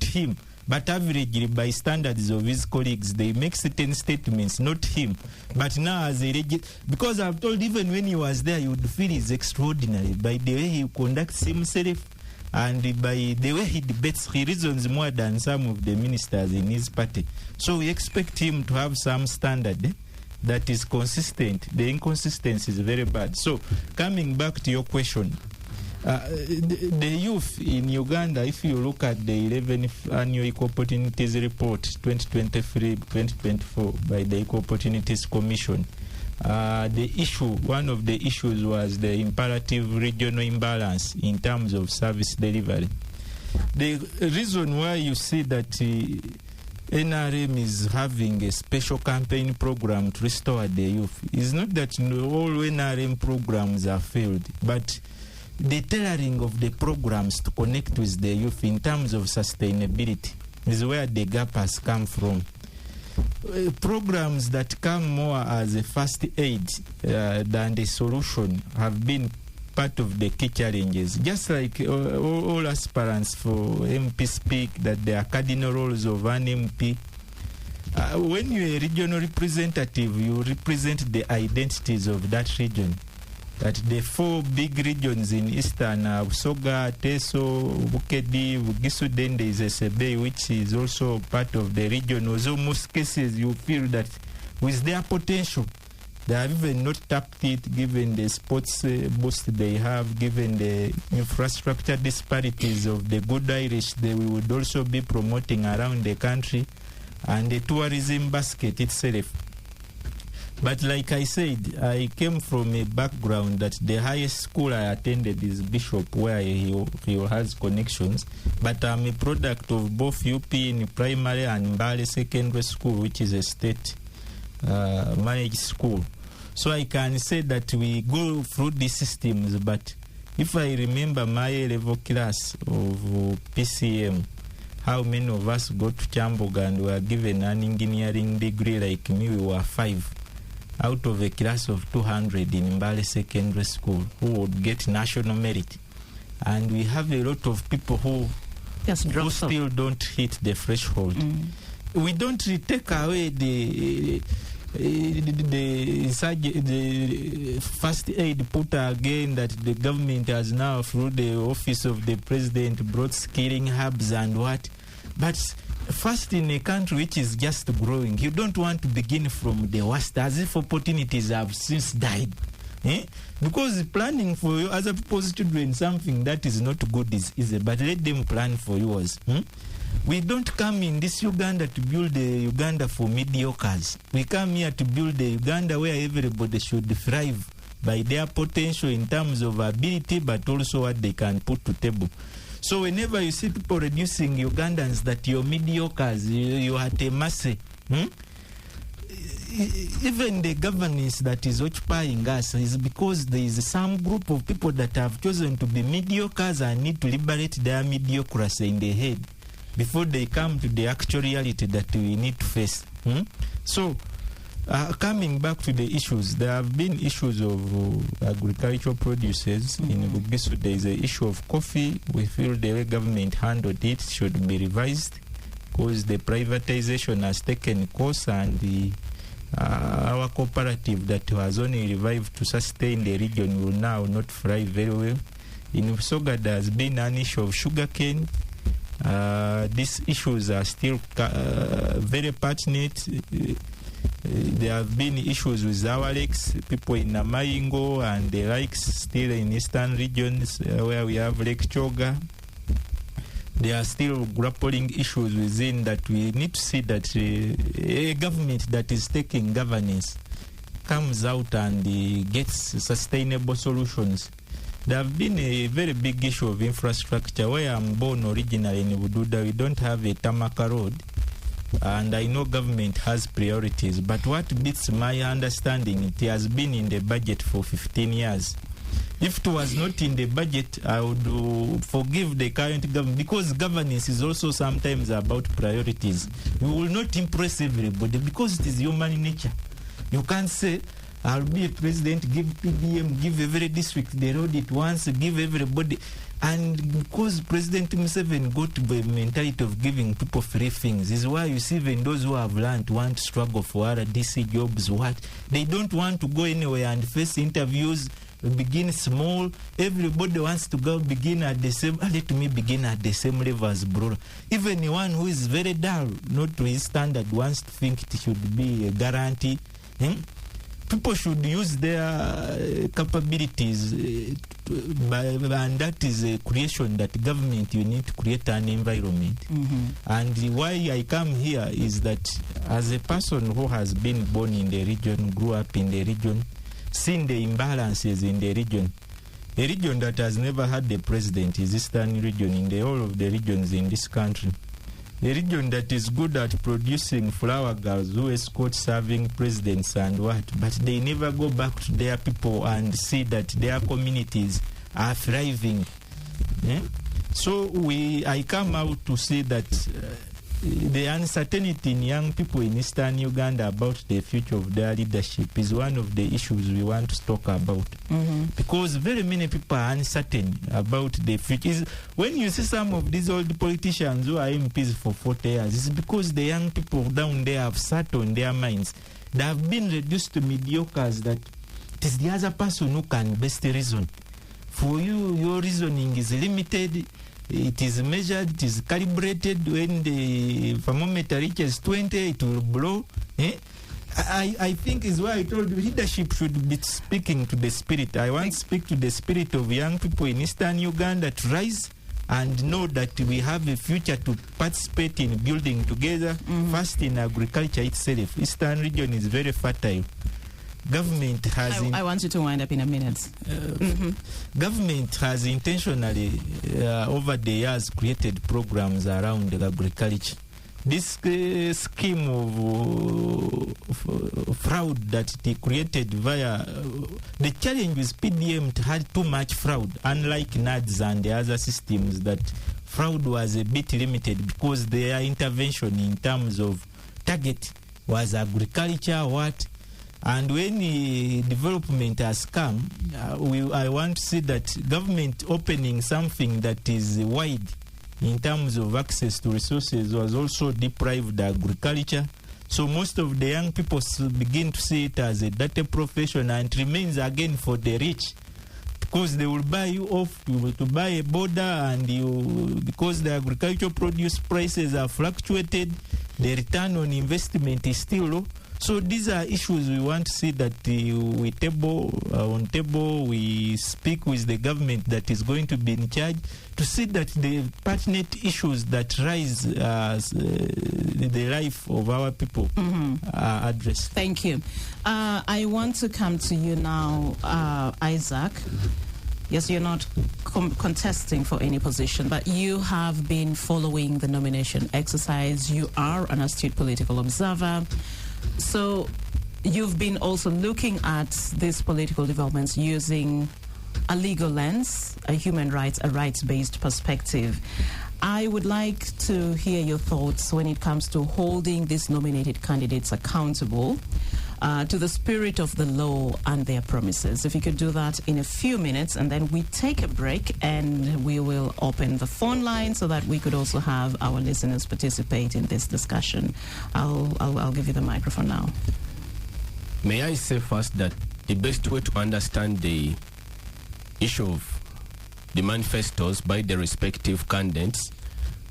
him, but averagely by standards of his colleagues, they make certain statements, not him. But now as a because I've told even when he was there, you would feel he's extraordinary by the way he conducts himself. And by the way he debates, he reasons more than some of the ministers in his party. So we expect him to have some standard that is consistent. The inconsistency is very bad. So coming back to your question, the youth in Uganda, if you look at the 11th Annual Equal Opportunities Report 2023-2024 by the Equal Opportunities Commission, one of the issues was the imperative regional imbalance in terms of service delivery. The reason why you see that NRM is having a special campaign program to restore the youth is not that all NRM programs are failed, but the tailoring of the programs to connect with the youth in terms of sustainability is where the gap has come from. Programs that come more as a first aid than the solution have been part of the key challenges. Just like all aspirants for MP speak that there are cardinal roles of an MP. When you're a regional representative, you represent the identities of that region. That the 4 big regions in Eastern, Busoga, Teso, Bukedi, Bugisu, then there is Esebe, which is also part of the region. Although most cases you feel that with their potential, they have even not tapped it, given the sports boost they have, given the infrastructure disparities of the good Irish that we would also be promoting around the country, and the tourism basket itself. But like I said, I came from a background that the highest school I attended is Bishop, where he has connections. But I'm a product of both UP in primary and Mbale Secondary School, which is a state managed school. So I can say that we go through these systems, but if I remember my A-level class of PCM, how many of us go to Chamboga and were given an engineering degree like me? We were 5. Out of a class of 200 in Mbale Secondary School who would get national merit. And we have a lot of people who still don't hit the threshold. We don't take away the first aid put again that the government has now, through the office of the president, brought skilling hubs and what. But first, in a country which is just growing, you don't want to begin from the worst as if opportunities have since died. Because planning for you, other people's children, something that is not good is easy, but let them plan for yours. We don't come in this Uganda to build a Uganda for mediocres. We come here to build a Uganda where everybody should thrive by their potential in terms of ability, but also what they can put to table. So whenever you see people reducing Ugandans that you're mediocres, you are at a mercy. Even the governance that is occupying us is because there is some group of people that have chosen to be mediocres and need to liberate their mediocrity in their head before they come to the actual reality that we need to face. So, coming back to the issues, there have been issues of agricultural produces. In Bugisu, there is an issue of coffee. We feel the way government handled it should be revised because the privatization has taken course, and our cooperative that was only revived to sustain the region will now not thrive very well. In Busoga, there has been an issue of sugarcane. These issues are still very pertinent. There have been issues with our lakes, people in Namayingo and the likes, still in eastern regions where we have Lake Choga. There are still grappling issues within that. We need to see that a government that is taking governance comes out and gets sustainable solutions. There have been a very big issue of infrastructure. Where I'm born originally in Bududa, we don't have a Tamaka road. and I know government has priorities, but what beats my understanding, it has been in the budget for 15 years. If it was not in the budget, I would forgive the current government, because governance is also sometimes about priorities. You will not impress everybody because it is human nature. You can't say, I'll be a president, give PDM, give every district the road it wants, give everybody. And because President Museveni got the mentality of giving people free things, is why you see even those who have learned want to struggle for RDC jobs, they don't want to go anywhere and face interviews, begin small. Everybody wants to go begin at the same, let me begin at the same level as brother. Even one who is very dull, not to his standard, wants to think it should be a guarantee. People should use their capabilities, and that is a creation that government, you need to create an environment. And why I come here is that as a person who has been born in the region, grew up in the region, seen the imbalances in the region, a region that has never had a president is Eastern region in the whole of the regions in this country. A region that is good at producing flower girls who escort serving presidents and but they never go back to their people and see that their communities are thriving. So I come out to say that the uncertainty in young people in Eastern Uganda about the future of their leadership is one of the issues we want to talk about. Because very many people are uncertain about the future. When you see some of these old politicians who are MPs for 40 years, it's because the young people down there have sat on their minds. They have been reduced to mediocres, that it is the other person who can best reason. For you, your reasoning is limited. It is measured, it is calibrated. When the thermometer reaches 20, it will blow. I think is why I told you leadership should be speaking to the spirit. I want to speak to the spirit of young people in Eastern Uganda to rise and know that we have a future to participate in building together. First in agriculture itself. Eastern region is very fertile. Government has... I want you to wind up in a minute. Government has intentionally, over the years, created programs around agriculture. This scheme of fraud that it created via... the challenge with PDM had too much fraud, unlike NADS and the other systems, that fraud was a bit limited because their intervention in terms of target was agriculture, and when development has come, I want to see that government opening something that is wide in terms of access to resources was also deprived agriculture. So most of the young people begin to see it as a dirty profession, and it remains again for the rich, because they will buy you off to buy a border, and because the agricultural produce prices are fluctuated, the return on investment is still low. So these are issues we want to see that we speak with the government that is going to be in charge, to see that the pertinent issues that rise the life of our people are addressed. Thank you. I want to come to you now, Isaac. Yes, you're not contesting for any position, but you have been following the nomination exercise. You are an astute political observer. So you've been also looking at these political developments using a legal lens, a human rights, a rights-based perspective. I would like to hear your thoughts when it comes to holding these nominated candidates accountable to the spirit of the law and their promises. If you could do that in a few minutes, and then we take a break and we will open the phone line so that we could also have our listeners participate in this discussion. I'll give you the microphone now. May I say first that the best way to understand the issue of the manifestos by the respective candidates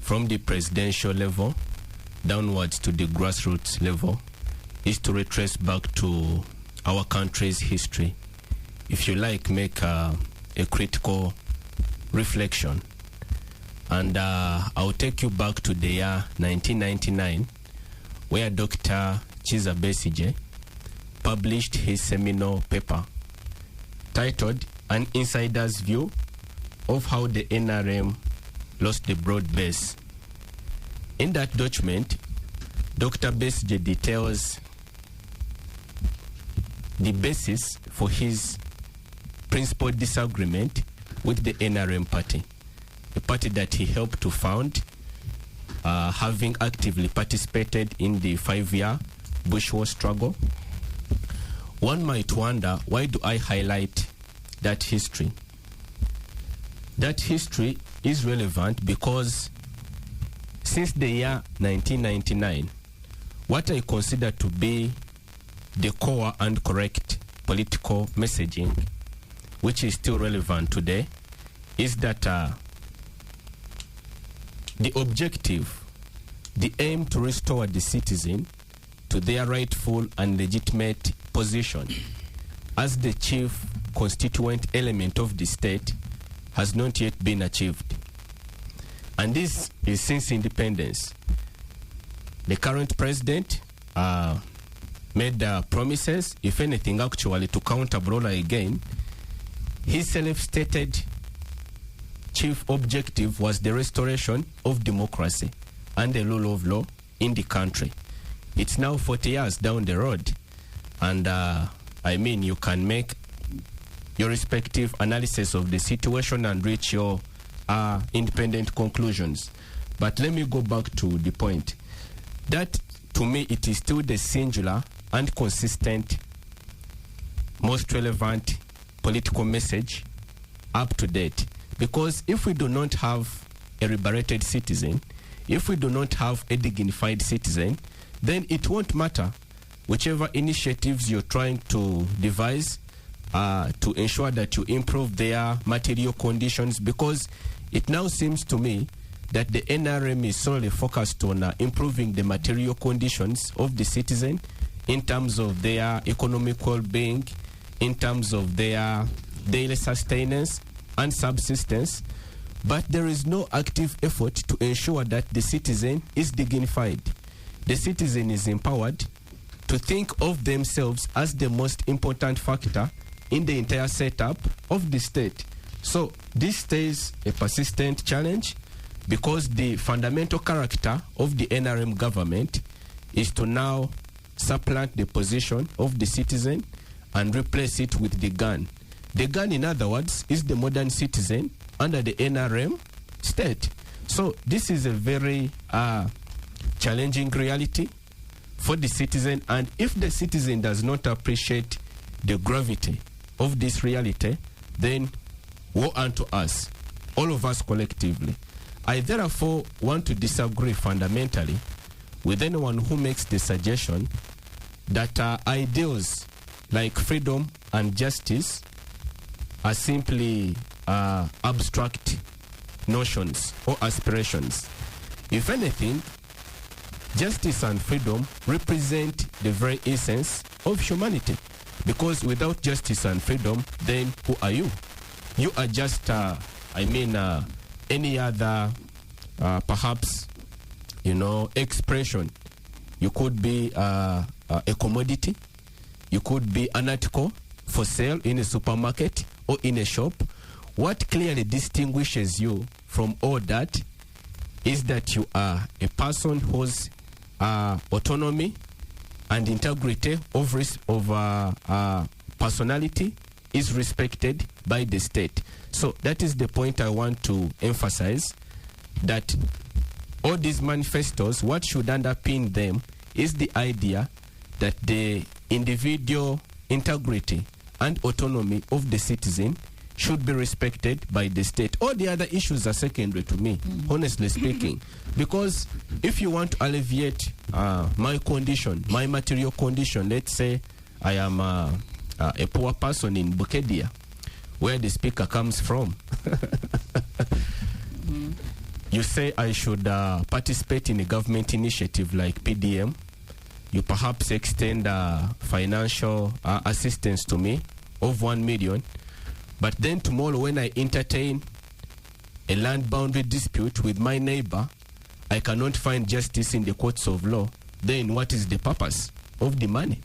from the presidential level downwards to the grassroots level is to retrace back to our country's history. If you like, make a critical reflection. And I'll take you back to the year 1999, where Dr. Chiza Besigye published his seminal paper titled An Insider's View of How the NRM Lost the Broad Base. In that document, Dr. Besigye details the basis for his principal disagreement with the NRM party, a party that he helped to found, having actively participated in the 5-year Bush War struggle. One might wonder, why do I highlight that history? That history is relevant because since the year 1999, what I consider to be the core and correct political messaging, which is still relevant today, is that the objective, the aim to restore the citizen to their rightful and legitimate position as the chief constituent element of the state has not yet been achieved. And this is since independence. The current president made promises, if anything, actually, to counter Brola again. His self-stated chief objective was the restoration of democracy and the rule of law in the country. It's now 40 years down the road, and I mean, you can make your respective analysis of the situation and reach your independent conclusions. But let me go back to the point that, to me, it is still the singular and consistent, most relevant political message up to date. Because if we do not have a liberated citizen, if we do not have a dignified citizen, then it won't matter whichever initiatives you're trying to devise to ensure that you improve their material conditions, because it now seems to me that the NRM is solely focused on improving the material conditions of the citizen in terms of their economic well-being, in terms of their daily sustenance and subsistence, but there is no active effort to ensure that the citizen is dignified. The citizen is empowered to think of themselves as the most important factor in the entire setup of the state. So this stays a persistent challenge, because the fundamental character of the NRM government is to now supplant the position of the citizen and replace it with the gun. The gun, in other words, is the modern citizen under the NRM state. So this is a very challenging reality for the citizen, and if the citizen does not appreciate the gravity of this reality, then woe unto us, all of us collectively. I therefore want to disagree fundamentally with anyone who makes the suggestion that ideals like freedom and justice are simply abstract notions or aspirations. If anything, justice and freedom represent the very essence of humanity, because without justice and freedom, then who are you? You are just, any other, perhaps, expression. You could be a commodity. You could be an article for sale in a supermarket or in a shop. What clearly distinguishes you from all that is that you are a person whose autonomy and integrity of personality is respected by the state. So that is the point I want to emphasize, that all these manifestos, what should underpin them is the idea that the individual integrity and autonomy of the citizen should be respected by the state. All the other issues are secondary to me, honestly speaking. Because if you want to alleviate my condition, my material condition, let's say I am a poor person in Bukedia, where the speaker comes from. You say I should participate in a government initiative like PDM. You perhaps extend financial assistance to me of 1 million. But then tomorrow, when I entertain a land boundary dispute with my neighbor, I cannot find justice in the courts of law. Then what is the purpose of the money?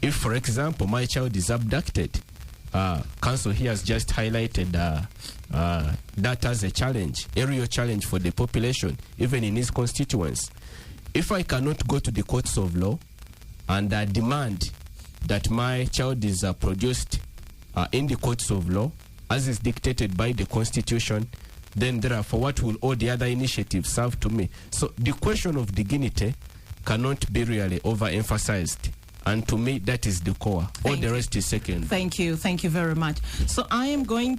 If, for example, my child is abducted, Council here has just highlighted that as a challenge, a real challenge for the population, even in his constituents. if I cannot go to the courts of law and demand that my child is produced in the courts of law, as is dictated by the Constitution, then therefore what will all the other initiatives serve to me? So the question of dignity cannot be really overemphasized. And to me, that is the core. All the rest is second. Thank you very much. So we're going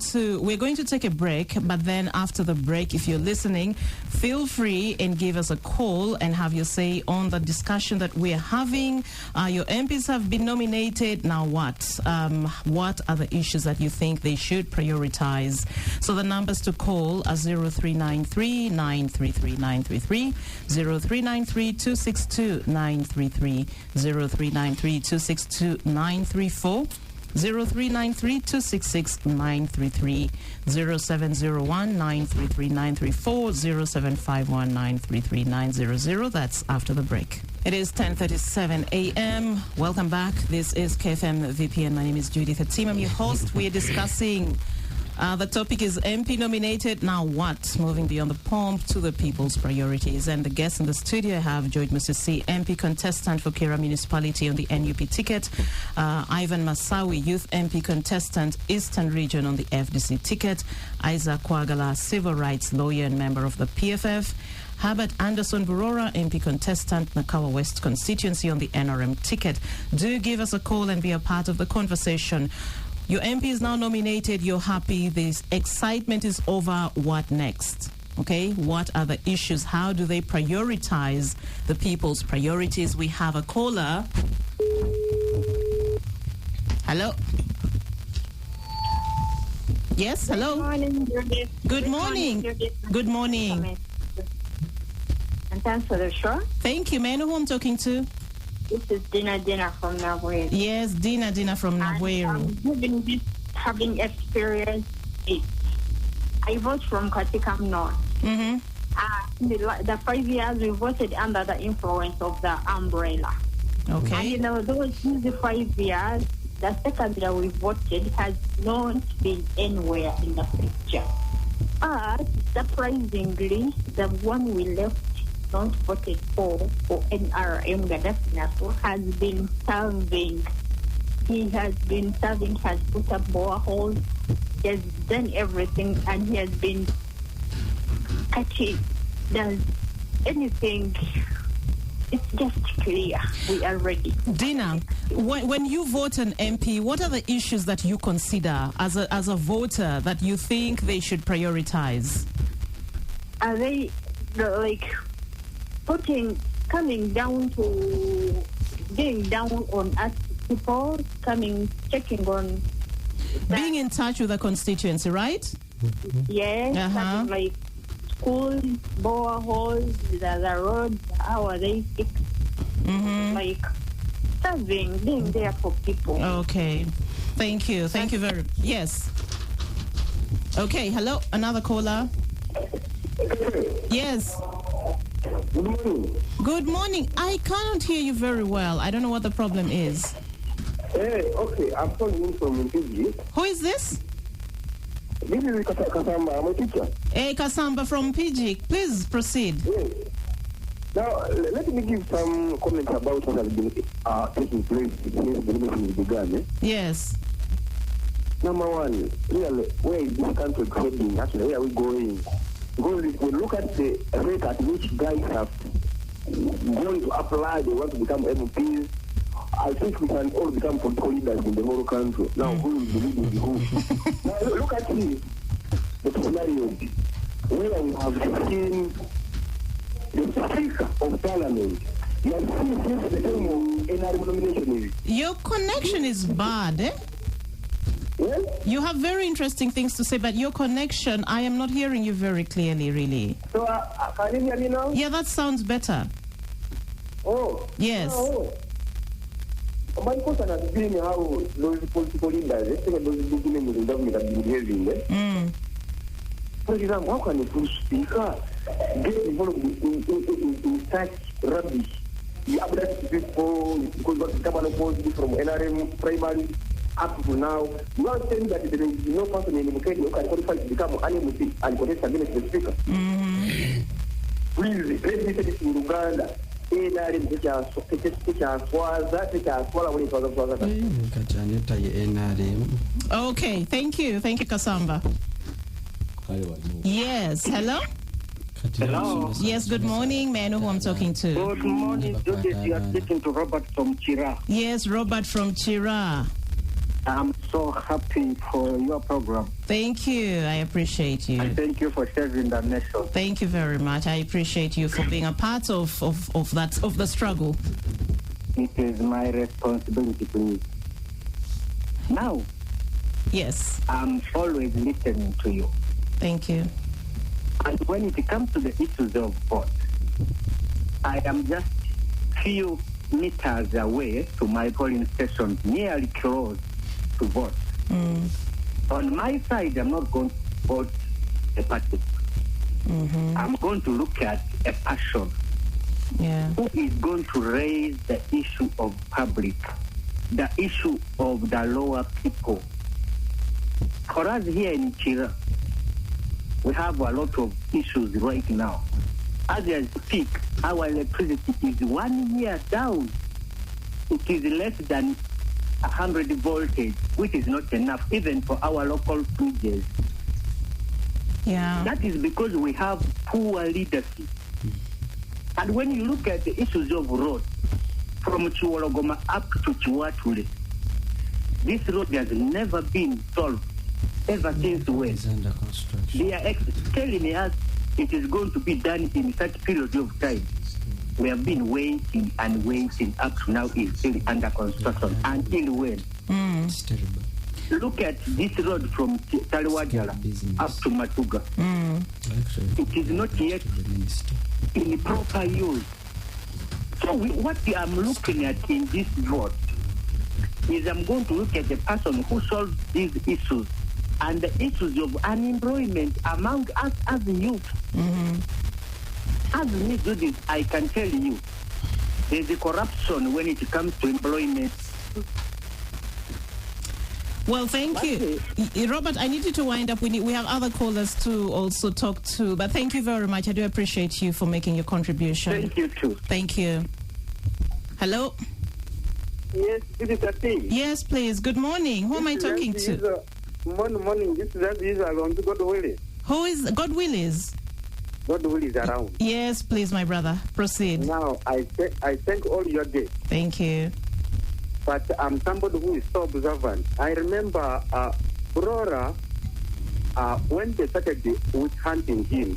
to take a break, but then after the break, if you're listening, feel free and give us a call and have your say on the discussion that we're having. Your MPs have been nominated. Now what? What are the issues that you think they should prioritize? So the numbers to call are 0393 933 933, 0393 262 933, 0393 262 934, 0393 266 933, 0701 933 934, 0751 933 900. That's after the break. It is 10:37 a.m. Welcome back. This is KFM VPN. My name is Judith Atim. I'm your host. We are discussing the topic is MP nominated. Now what? Moving beyond the pomp to the people's priorities. And the guests in the studio have George Musisi, MP contestant for Kira Municipality on the NUP ticket. Ivan Masawi, Youth MP contestant, Eastern Region on the FDC ticket. Isaac Kwagala, civil rights lawyer and member of the PFF. Herbert Anderson Burora, MP contestant, Nakawa West constituency on the NRM ticket. Do give us a call and be a part of the conversation. Your MP is now nominated. You're happy. This excitement is over. What next? Okay. What are the issues? How do they prioritize the people's priorities? We have a caller. Hello. Yes. Hello. Good morning, Judith. Good morning. Good morning. And thanks for the show. Thank you. May I know who I'm talking to? This is Dina from Nabweri. Yes, Dina from Nabweri. Having experience it. I vote from Katikam North. The 5 years we voted under the influence of the umbrella. Okay. And those 5 years, the second that we voted has not been anywhere in the picture. But surprisingly, the one we left not voted for NRM Gaddafi has been serving. He has been serving, has put up boreholes, he has done everything, and he has been catching. Does anything? It's just clear. We are ready. Dina, when you vote an MP, what are the issues that you consider as a voter that you think they should prioritize? Are they coming down to getting down on us people, checking on being in touch with the constituency, right? Yes, like schools, boreholes, the roads, how are they fixed? Like serving, being there for people. Okay. Thank you very much. Yes. Okay, hello, another caller. Yes. Good morning. Good morning. I cannot hear you very well. I don't know what the problem is. Hey, okay, I'm calling in from PG. Who is this? This is Kasamba. I'm a teacher. Hey, Kasamba from PG. Please proceed. Yes. Now, let me give some comments about what has been taking place since the meeting began. Yes. Number one, really, where is this country heading? Actually, where are we going? Because if we look at the rate at which guys have gone to apply, they want to become MPs, I think we can all become political leaders in the whole country. Now, who will be leading who? Now, look at the scenario where we have seen the Speaker of Parliament. You have seen since the time of NRM nomination. Your connection is bad, eh? Yes? You have very interesting things to say, but your connection, I am not hearing you very clearly, really. So, can you hear me now? Yeah, that sounds better. Oh. Yes. Oh. My question has been how those political leaders, especially those beginning with the government, have been behaving. For example, how can a full speaker get involved in such rubbish? You update people, because what Kabbalah posted from NRM primary up to now. You are saying that there is no person in the who can qualify to become an MP and contest against the speaker. Please, let me say this in Uganda. NRM tekyaswaza tekyaswala buli twaswaza kati aneta ye NRM. Okay, thank you Kasamba. Yes, hello. Hello. Yes, good morning. May I know who I'm talking to? Good morning, Judith. You are speaking to Robert from Chira. Yes, Robert from Chira. I'm so happy for your program. Thank you. I appreciate you. And thank you for serving the nation. Thank you very much. I appreciate you for being a part of the struggle. It is my responsibility, please. Now, yes, I'm always listening to you. Thank you. And when it comes to the issues of vote, I am just few meters away to my polling station, nearly close to vote. On my side, I'm not going to vote a party. I'm going to look at a person who is going to raise the issue of public, the issue of the lower people. For us here in Chira, we have a lot of issues right now. As I speak, our electricity is 1 year down. It is less than 100 voltage, which is not enough even for our local fridges. Yeah. That is because we have poor leadership. And when you look at the issues of road, from Chiwologoma up to Chiwatule, this road has never been solved ever since when. Under construction. They are telling us it is going to be done in such period of time. We have been waiting and waiting up to now. It's still under construction. Until when? It's terrible. Look at this road from Taliwajala up to Matuga. Actually, It is not yet in proper use. So what I'm looking at in this vote is I'm going to look at the person who solves these issues and the issues of unemployment among us as youth. As me do this, I can tell you, there's a corruption when it comes to employment. Well, thank you. Robert, I need you to wind up. We have other callers to also talk to, but thank you very much. I do appreciate you for making your contribution. Thank you, too. Thank you. Hello? Yes, this is Ati. Yes, please. Good morning. Who am I talking to? Morning. This is around God Willis. Who is God Willis? God Willis around. Yes, please, my brother. Proceed. Now, I thank all your guests. Thank you. But I'm somebody who is so observant. I remember Brora, when they started with hunting him,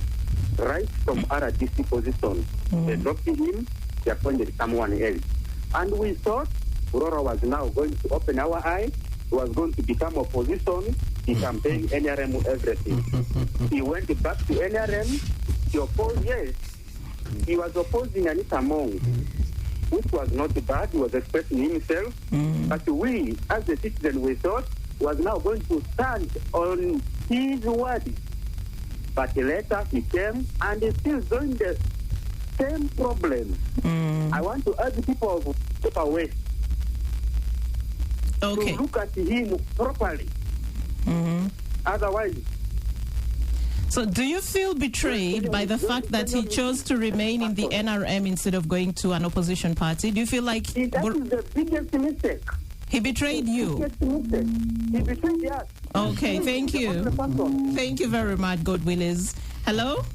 right from RDC position, they dropped him, they appointed someone else. And we thought Brora was now going to open our eyes, was going to become opposition, he campaigned NRM everything. He went back to NRM, he opposed, yes, he was opposing Anita Mong, which was not bad, he was expressing himself. But we, as a citizen, we thought was now going to stand on his word. But later he came and is still doing the same problem. I want to urge people of Paper West to look at him properly. Otherwise. So do you feel betrayed by the fact that he chose to remain in the NRM instead of going to an opposition party? Do you feel like... That is the biggest mistake. He betrayed you? He betrayed us. Okay, thank you. Thank you very much, God Willis. Hello?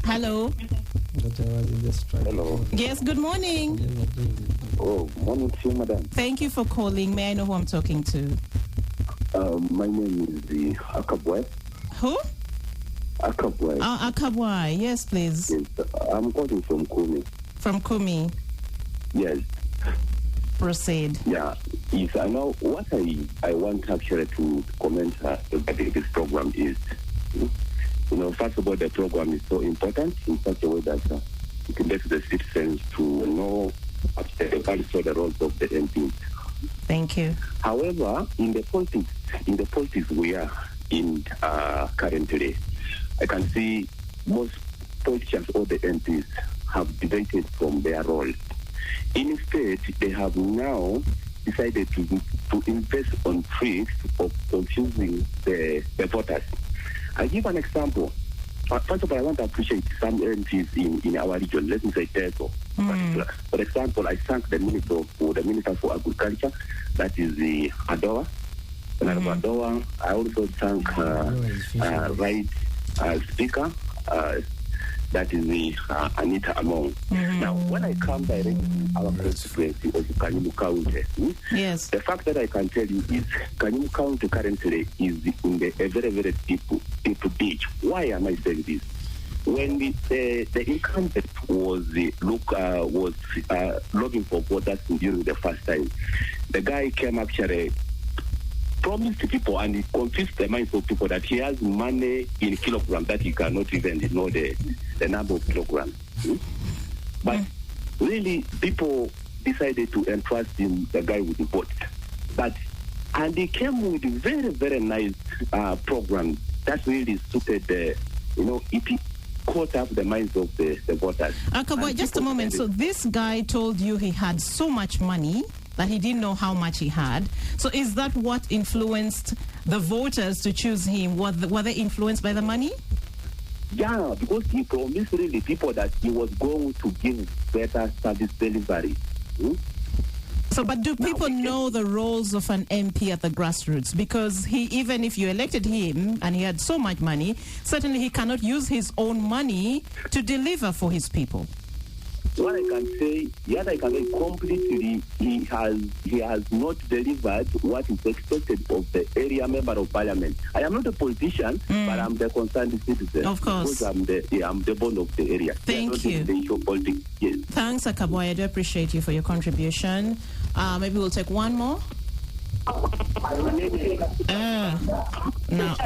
Hello? Hello. Yes, good morning. Oh, morning to you, madam. Thank you for calling. May I know who I'm talking to? My name is Akabwai. Who? Akabwai. Akabwai. Yes, please. Yes, I'm calling from Kumi. From Kumi. Yes. Proceed. Yeah. Yes, I know what I want actually to comment regarding this program is, first of all, the program is so important in such a way that it can let the citizens to know also the roles of the MPs. Thank you. However, in the politics we are in currently, I can see most politicians or the MPs have deviated from their role. Instead, they have now decided to invest on tricks of confusing the voters. I give an example. First of all, I want to appreciate some MPs in our region. Let me say Teso. For example, I thank the Minister for Agriculture, that is the Adoa. Adoa. I also thank Speaker, that is the Anita Among. Now, when I come directly to our constituency of Kanyumu County, yes, the fact that I can tell you is Kanyumu County currently is in a very, very deep ditch. Why am I saying this? When the incumbent was looking for voters during the first time, the guy came actually promised to people and he confused the minds of people that he has money in kilograms that he cannot even know the number of kilograms. But really, people decided to entrust him, the guy with the vote. And he came with a very, very nice program that really suited it caught up the minds of the voters. Akaboy, just a moment. So this guy told you he had so much money that he didn't know how much he had. So is that what influenced the voters to choose him? Were they influenced by the money? Yeah, because he promised really people that he was going to give better service delivery. So, but do people know the roles of an MP at the grassroots? Because even if you elected him and he had so much money, certainly he cannot use his own money to deliver for his people. What I can say, completely, he has not delivered what is expected of the area member of parliament. I am not a politician, but I'm the concerned citizen. Of course. Because I'm the bone of the area. Thank you. The issue of politics. Yes. Thanks, Akaboy. I do appreciate you for your contribution. Maybe we'll take one more. No.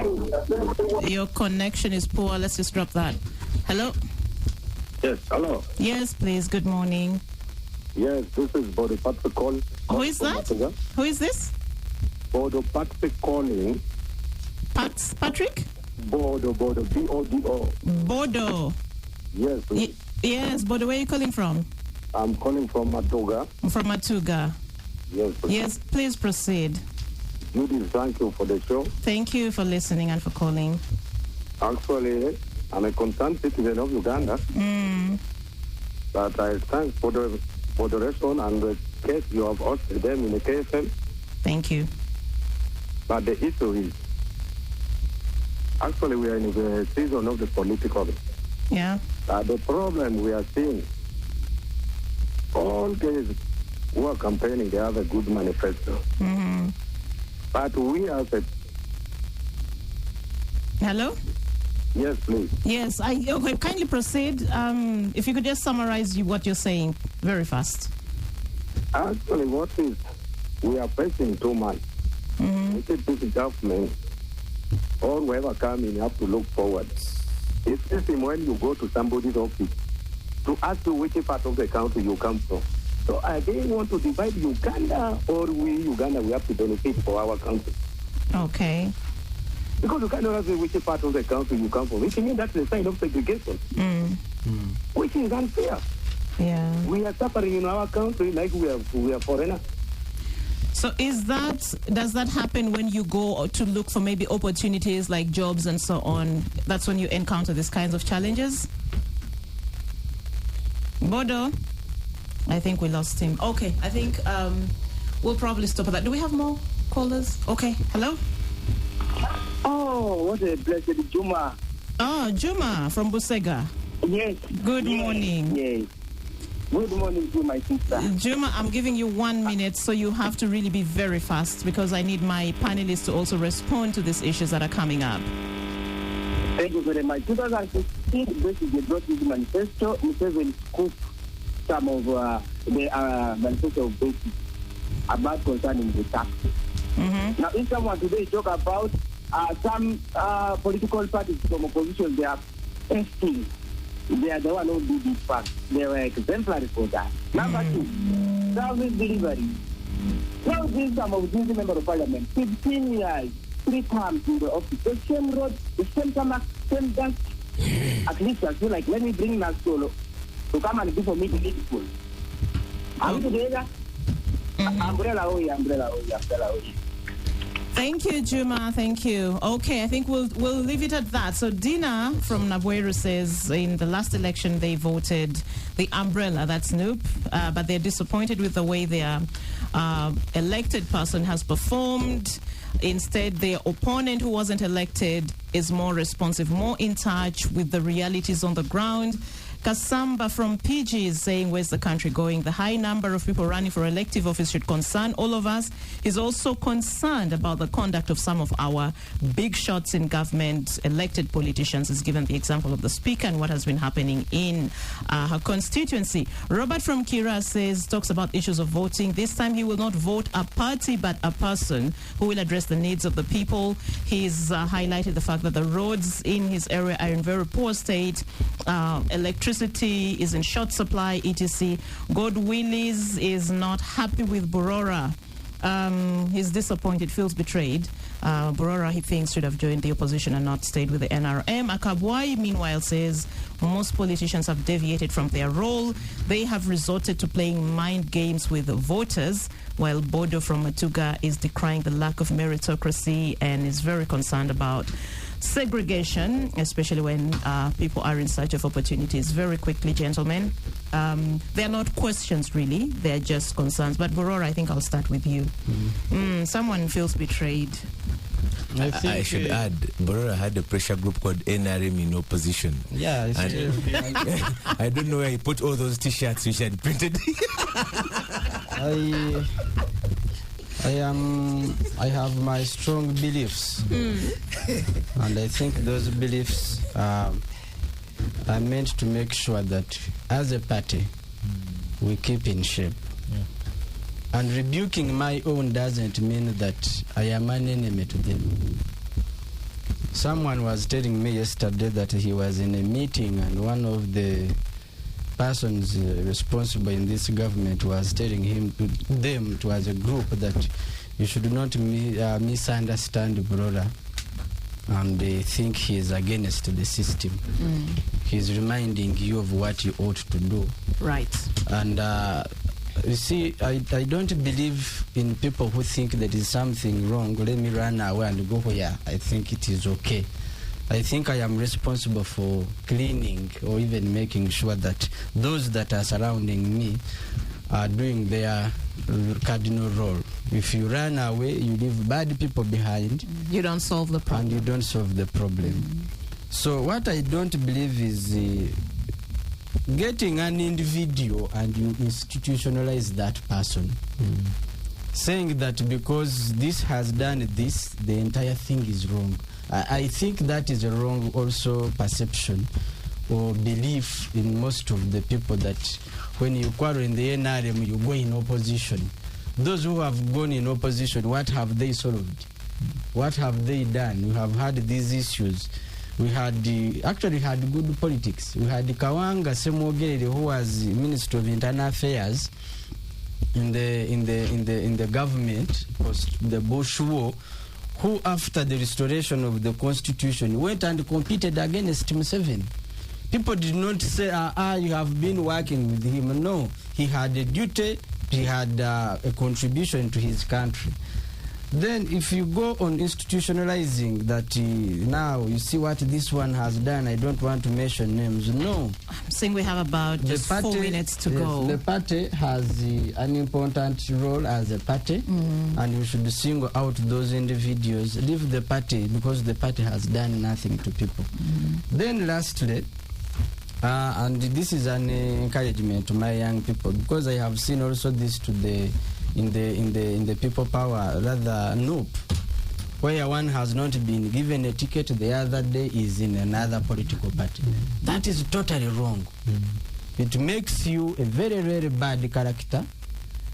Your connection is poor. Let's just drop that. Hello? Yes, hello. Yes, please. Good morning. Yes, this is Bodo Patrick calling. Who is that? Who is this? Bodo Patrick calling. Patrick? Bodo, B-O-D-O. Bodo. Yes. Yes, Bodo, where are you calling from? I'm calling from Matuga. From Matuga. Yes. Yes, please proceed. Judy, thank you for the show. Thank you for listening and for calling. Actually, I'm a concerned citizen of Uganda. But I thank for the moderation and the case you have hosted them in the KFM. Thank you. But the issue is, actually we are in the season of the political. Yeah. The problem we are seeing, all guys who are campaigning, they have a good manifesto. But we as a... Hello? Yes, please. Yes, okay, kindly proceed. If you could just summarize what you're saying very fast. Actually, what is, we are facing 2 months. This government, or whoever come in, you have to look forward. It's the same when you go to somebody's office to ask you which part of the country you come from. So I didn't want to divide Uganda, or Uganda, we have to benefit for our country. Okay. Because you cannot say which part of the country you come from. Which means that's the sign of segregation. Which is unfair. Yeah. We are suffering in our country like we are foreigners. So does that happen when you go to look for maybe opportunities like jobs and so on? That's when you encounter these kinds of challenges? Bodo? I think we lost him. Okay, I think we'll probably stop at that. Do we have more callers? Okay, hello? Oh, what a blessed Juma. Oh, Juma from Busega. Yes. Good morning. Yes. Good morning to my sister. Juma, I'm giving you 1 minute, so you have to really be very fast because I need my panelists to also respond to these issues that are coming up. Thank you very much. 2016, basically brought this manifesto. Museveni scooped some of the manifesto of basic about concerning the taxes. Now, if someone today talk about some political parties from opposition, they are testing. They are the one who did this part. They were exemplary for that. Number 2, service delivery. Now, this some of these members of parliament, 15 years, 3 terms in the office, the same road, the same tarmac, same dust. At least I feel like, let me bring Nasolo to come and do for me to meet people. Are we together? Umbrella. Thank you, Juma. Thank you. Okay, I think we'll leave it at that. So Dina from Nabweru says in the last election they voted the umbrella, that's Noop, but they're disappointed with the way their elected person has performed. Instead, their opponent who wasn't elected is more responsive, more in touch with the realities on the ground. Kasamba from PG is saying, where's the country going? The high number of people running for elective office should concern all of us. He's also concerned about the conduct of some of our big shots in government, elected politicians. He's given the example of the speaker and what has been happening in her constituency. Robert from Kira talks about issues of voting. This time he will not vote a party but a person who will address the needs of the people. He's highlighted the fact that the roads in his area are in very poor state. Electricity is in short supply, etc. God Willis is not happy with Borora. He's disappointed, feels betrayed. Borora, he thinks, should have joined the opposition and not stayed with the NRM. Akabwai, meanwhile, says most politicians have deviated from their role. They have resorted to playing mind games with voters, while Bodo from Matuga is decrying the lack of meritocracy and is very concerned about segregation, especially when people are in search of opportunities. Very quickly, gentlemen, they're not questions really, they're just concerns. But Borora, I think I'll start with you. Someone feels betrayed. I should add, Borora had a pressure group called NRM in opposition. Yeah, I don't know where he put all those t-shirts which had printed. I have my strong beliefs, and I think those beliefs are meant to make sure that as a party we keep in shape. Yeah. And rebuking my own doesn't mean that I am an enemy to them. Someone was telling me yesterday that he was in a meeting and one of the persons responsible in this government was telling them as a group that you should not misunderstand Borora and think he is against the system. He's reminding you of what you ought to do. Right. And you see, I don't believe in people who think there is something wrong. Let me run away and go where I think it is okay. I think I am responsible for cleaning or even making sure that those that are surrounding me are doing their cardinal role. If you run away, you leave bad people behind. You don't solve the problem. And you don't solve the problem. So what I don't believe is getting an individual and you institutionalize that person. Saying that because this has done this, the entire thing is wrong. I think that is a wrong also perception or belief in most of the people that when you quarrel in the NRM, you go in opposition. Those who have gone in opposition, what have they solved? What have they done? We have had these issues. We had actually had good politics. We had Kawanga Semogerere, who was Minister of Internal Affairs in the government post the Bush War, who after the restoration of the constitution went and competed against Museveni. People did not say, you have been working with him. No, he had a duty, he had a contribution to his country. Then if you go on institutionalizing that now you see what this one has done, I don't want to mention names. No. I'm saying we have about just 4 minutes to go. The party has an important role as a party, and we should single out those individuals, leave the party because the party has done nothing to people. Then lastly, and this is an encouragement to my young people, because I have seen also this to the in the people power, rather Noop, where one has not been given a ticket, the other day is in another political party. That is totally wrong. It makes you a very, very bad character.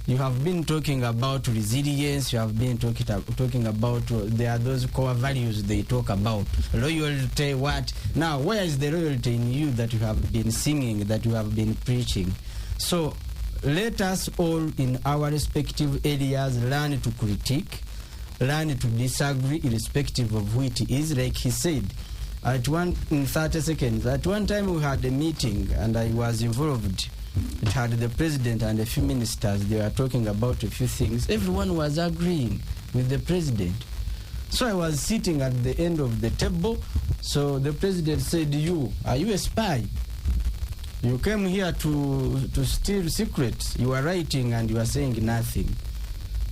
You have been talking about resilience, you have been talking about, there are those core values they talk about. Loyalty, what? Now, where is the loyalty in you that you have been singing, that you have been preaching? So, let us all in our respective areas learn to critique, learn to disagree irrespective of who it is. Like he said, in 30 seconds, at one time we had a meeting and I was involved. It had the president and a few ministers. They were talking about a few things. Everyone was agreeing with the president. So I was sitting at the end of the table. So the president said, are you a spy? You came here to steal secrets. You are writing and you are saying nothing.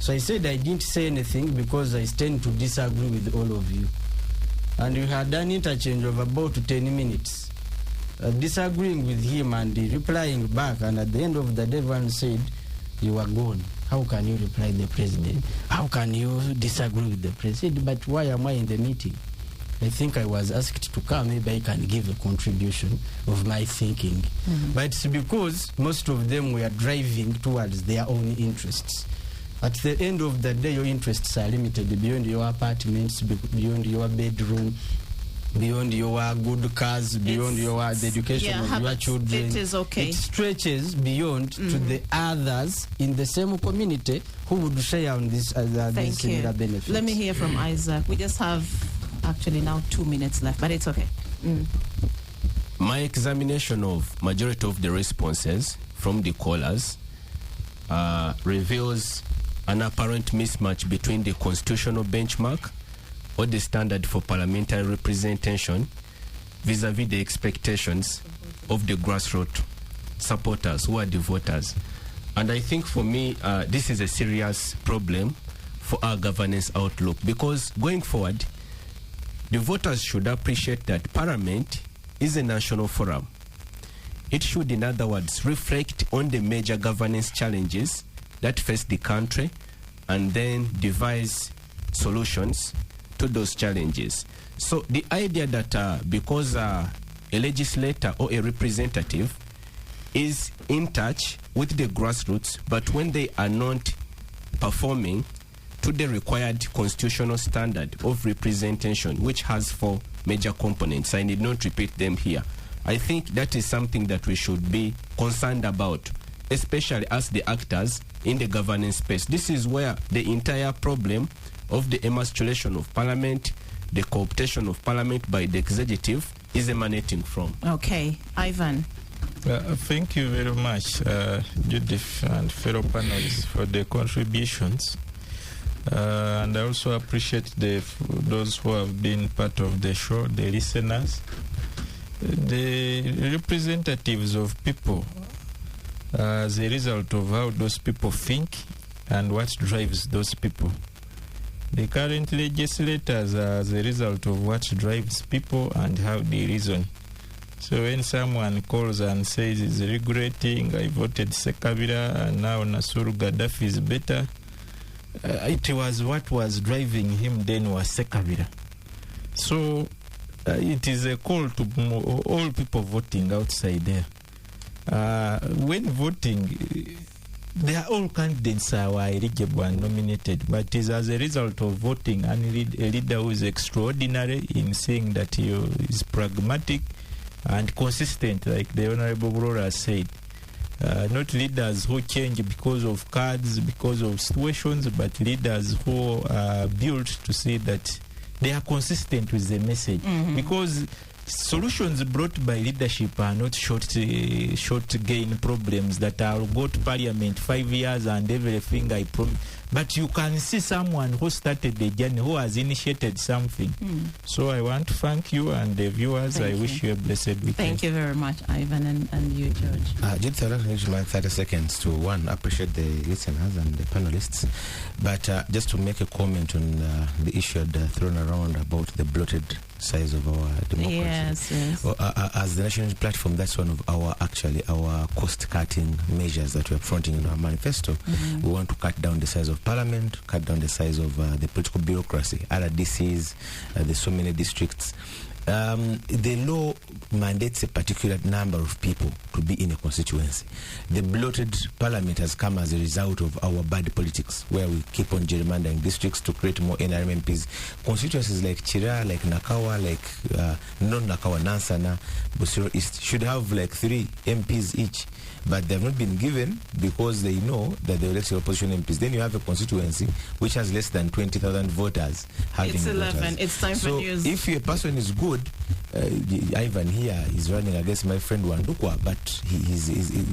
So I said I didn't say anything because I tend to disagree with all of you. And we had an interchange of about 10 minutes, disagreeing with him and replying back. And at the end of the day, everyone said, you are gone. How can you reply the president? How can you disagree with the president? But why am I in the meeting? I think I was asked to come. Maybe I can give a contribution of my thinking. But it's because most of them were driving towards their own interests. At the end of the day, your interests are limited beyond your apartments, beyond your bedroom, beyond your good cars, beyond the education of your children. It is okay. It stretches beyond to the others in the same community who would share on this these similar benefits. Let me hear from Isaac. We just have actually now 2 minutes left, but it's okay. My examination of majority of the responses from the callers reveals an apparent mismatch between the constitutional benchmark or the standard for parliamentary representation vis-a-vis the expectations of the grassroots supporters who are the voters. And I think for me, this is a serious problem for our governance outlook, because going forward, the voters should appreciate that Parliament is a national forum. It should, in other words, reflect on the major governance challenges that face the country and then devise solutions to those challenges. So the idea that because a legislator or a representative is in touch with the grassroots, but when they are not performing to the required constitutional standard of representation, which has 4 major components, I need not repeat them here. I think that is something that we should be concerned about, especially as the actors in the governance space. This is where the entire problem of the emasculation of Parliament, the cooptation of Parliament by the executive is emanating from. Okay, Ivan. Thank you very much, Judith and fellow panelists, for the contributions. And I also appreciate those who have been part of the show, the listeners, the representatives of people as a result of how those people think and what drives those people. The current legislators are as a result of what drives people and how they reason. So when someone calls and says he's regretting, I voted Sekabira and now Nasuru Gaddafi is better, it was what was driving him then was Sekabira. So it is a call to all people voting outside there. When voting, there are all candidates are eligible and nominated, but it is as a result of voting and a leader who is extraordinary in saying that he is pragmatic and consistent, like the Honorable Brora said. Not leaders who change because of cards, because of situations, but leaders who are built to see that they are consistent with the message. Because solutions brought by leadership are not short gain problems that I'll go to Parliament 5 years and everything I promise. But you can see someone who started the journey, who has initiated something. So I want to thank you and the viewers. I wish you a blessed weekend. Thank you very much, Ivan, and you, George. Just I'd like to use my 30 seconds to, one, appreciate the listeners and the panelists, but just to make a comment on the issue thrown around about the bloated size of our democracy. Yes. As the national platform, that's one of our cost-cutting measures that we're fronting in our manifesto. We want to cut down the size of Parliament, cut down the size of the political bureaucracy, other DCs, there's so many districts. The law mandates a particular number of people to be in a constituency. The bloated Parliament has come as a result of our bad politics, where we keep on gerrymandering districts to create more NRM MPs. Constituencies like Chira, like Nakawa, like non-Nakawa, Nansana, Busiro East should have like 3 MPs each, but they have not been given because they know that they elect opposition MPs. Then you have a constituency which has less than 20,000 voters. It's 11. It's time for news. If a person is good Ivan here is running against my friend Wandukwa, but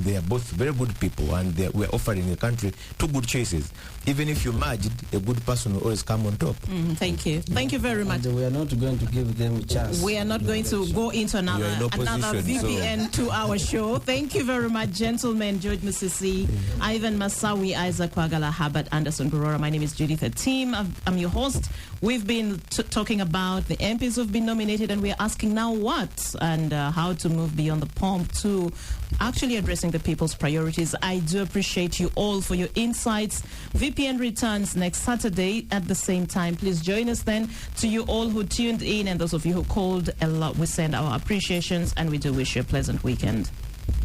they are both very good people, and we're offering the country two good choices. Even if you merged, a good person will always come on top. Thank you. Thank you very much. And we are not going to give them a chance. We are not going to go into another VPN 2-hour show. Thank you very much, gentlemen. George Musisi, Ivan Masawi, Isaac Kwagala, Herbert Anderson Gurora. My name is Judith Atim. I'm your host. We've been talking about the MPs who've been nominated, and we're asking now what and how to move beyond the pomp to actually addressing the people's priorities. I do appreciate you all for your insights. VPN returns next Saturday at the same time. Please join us then. To you all who tuned in and those of you who called, we send our appreciations, and we do wish you a pleasant weekend.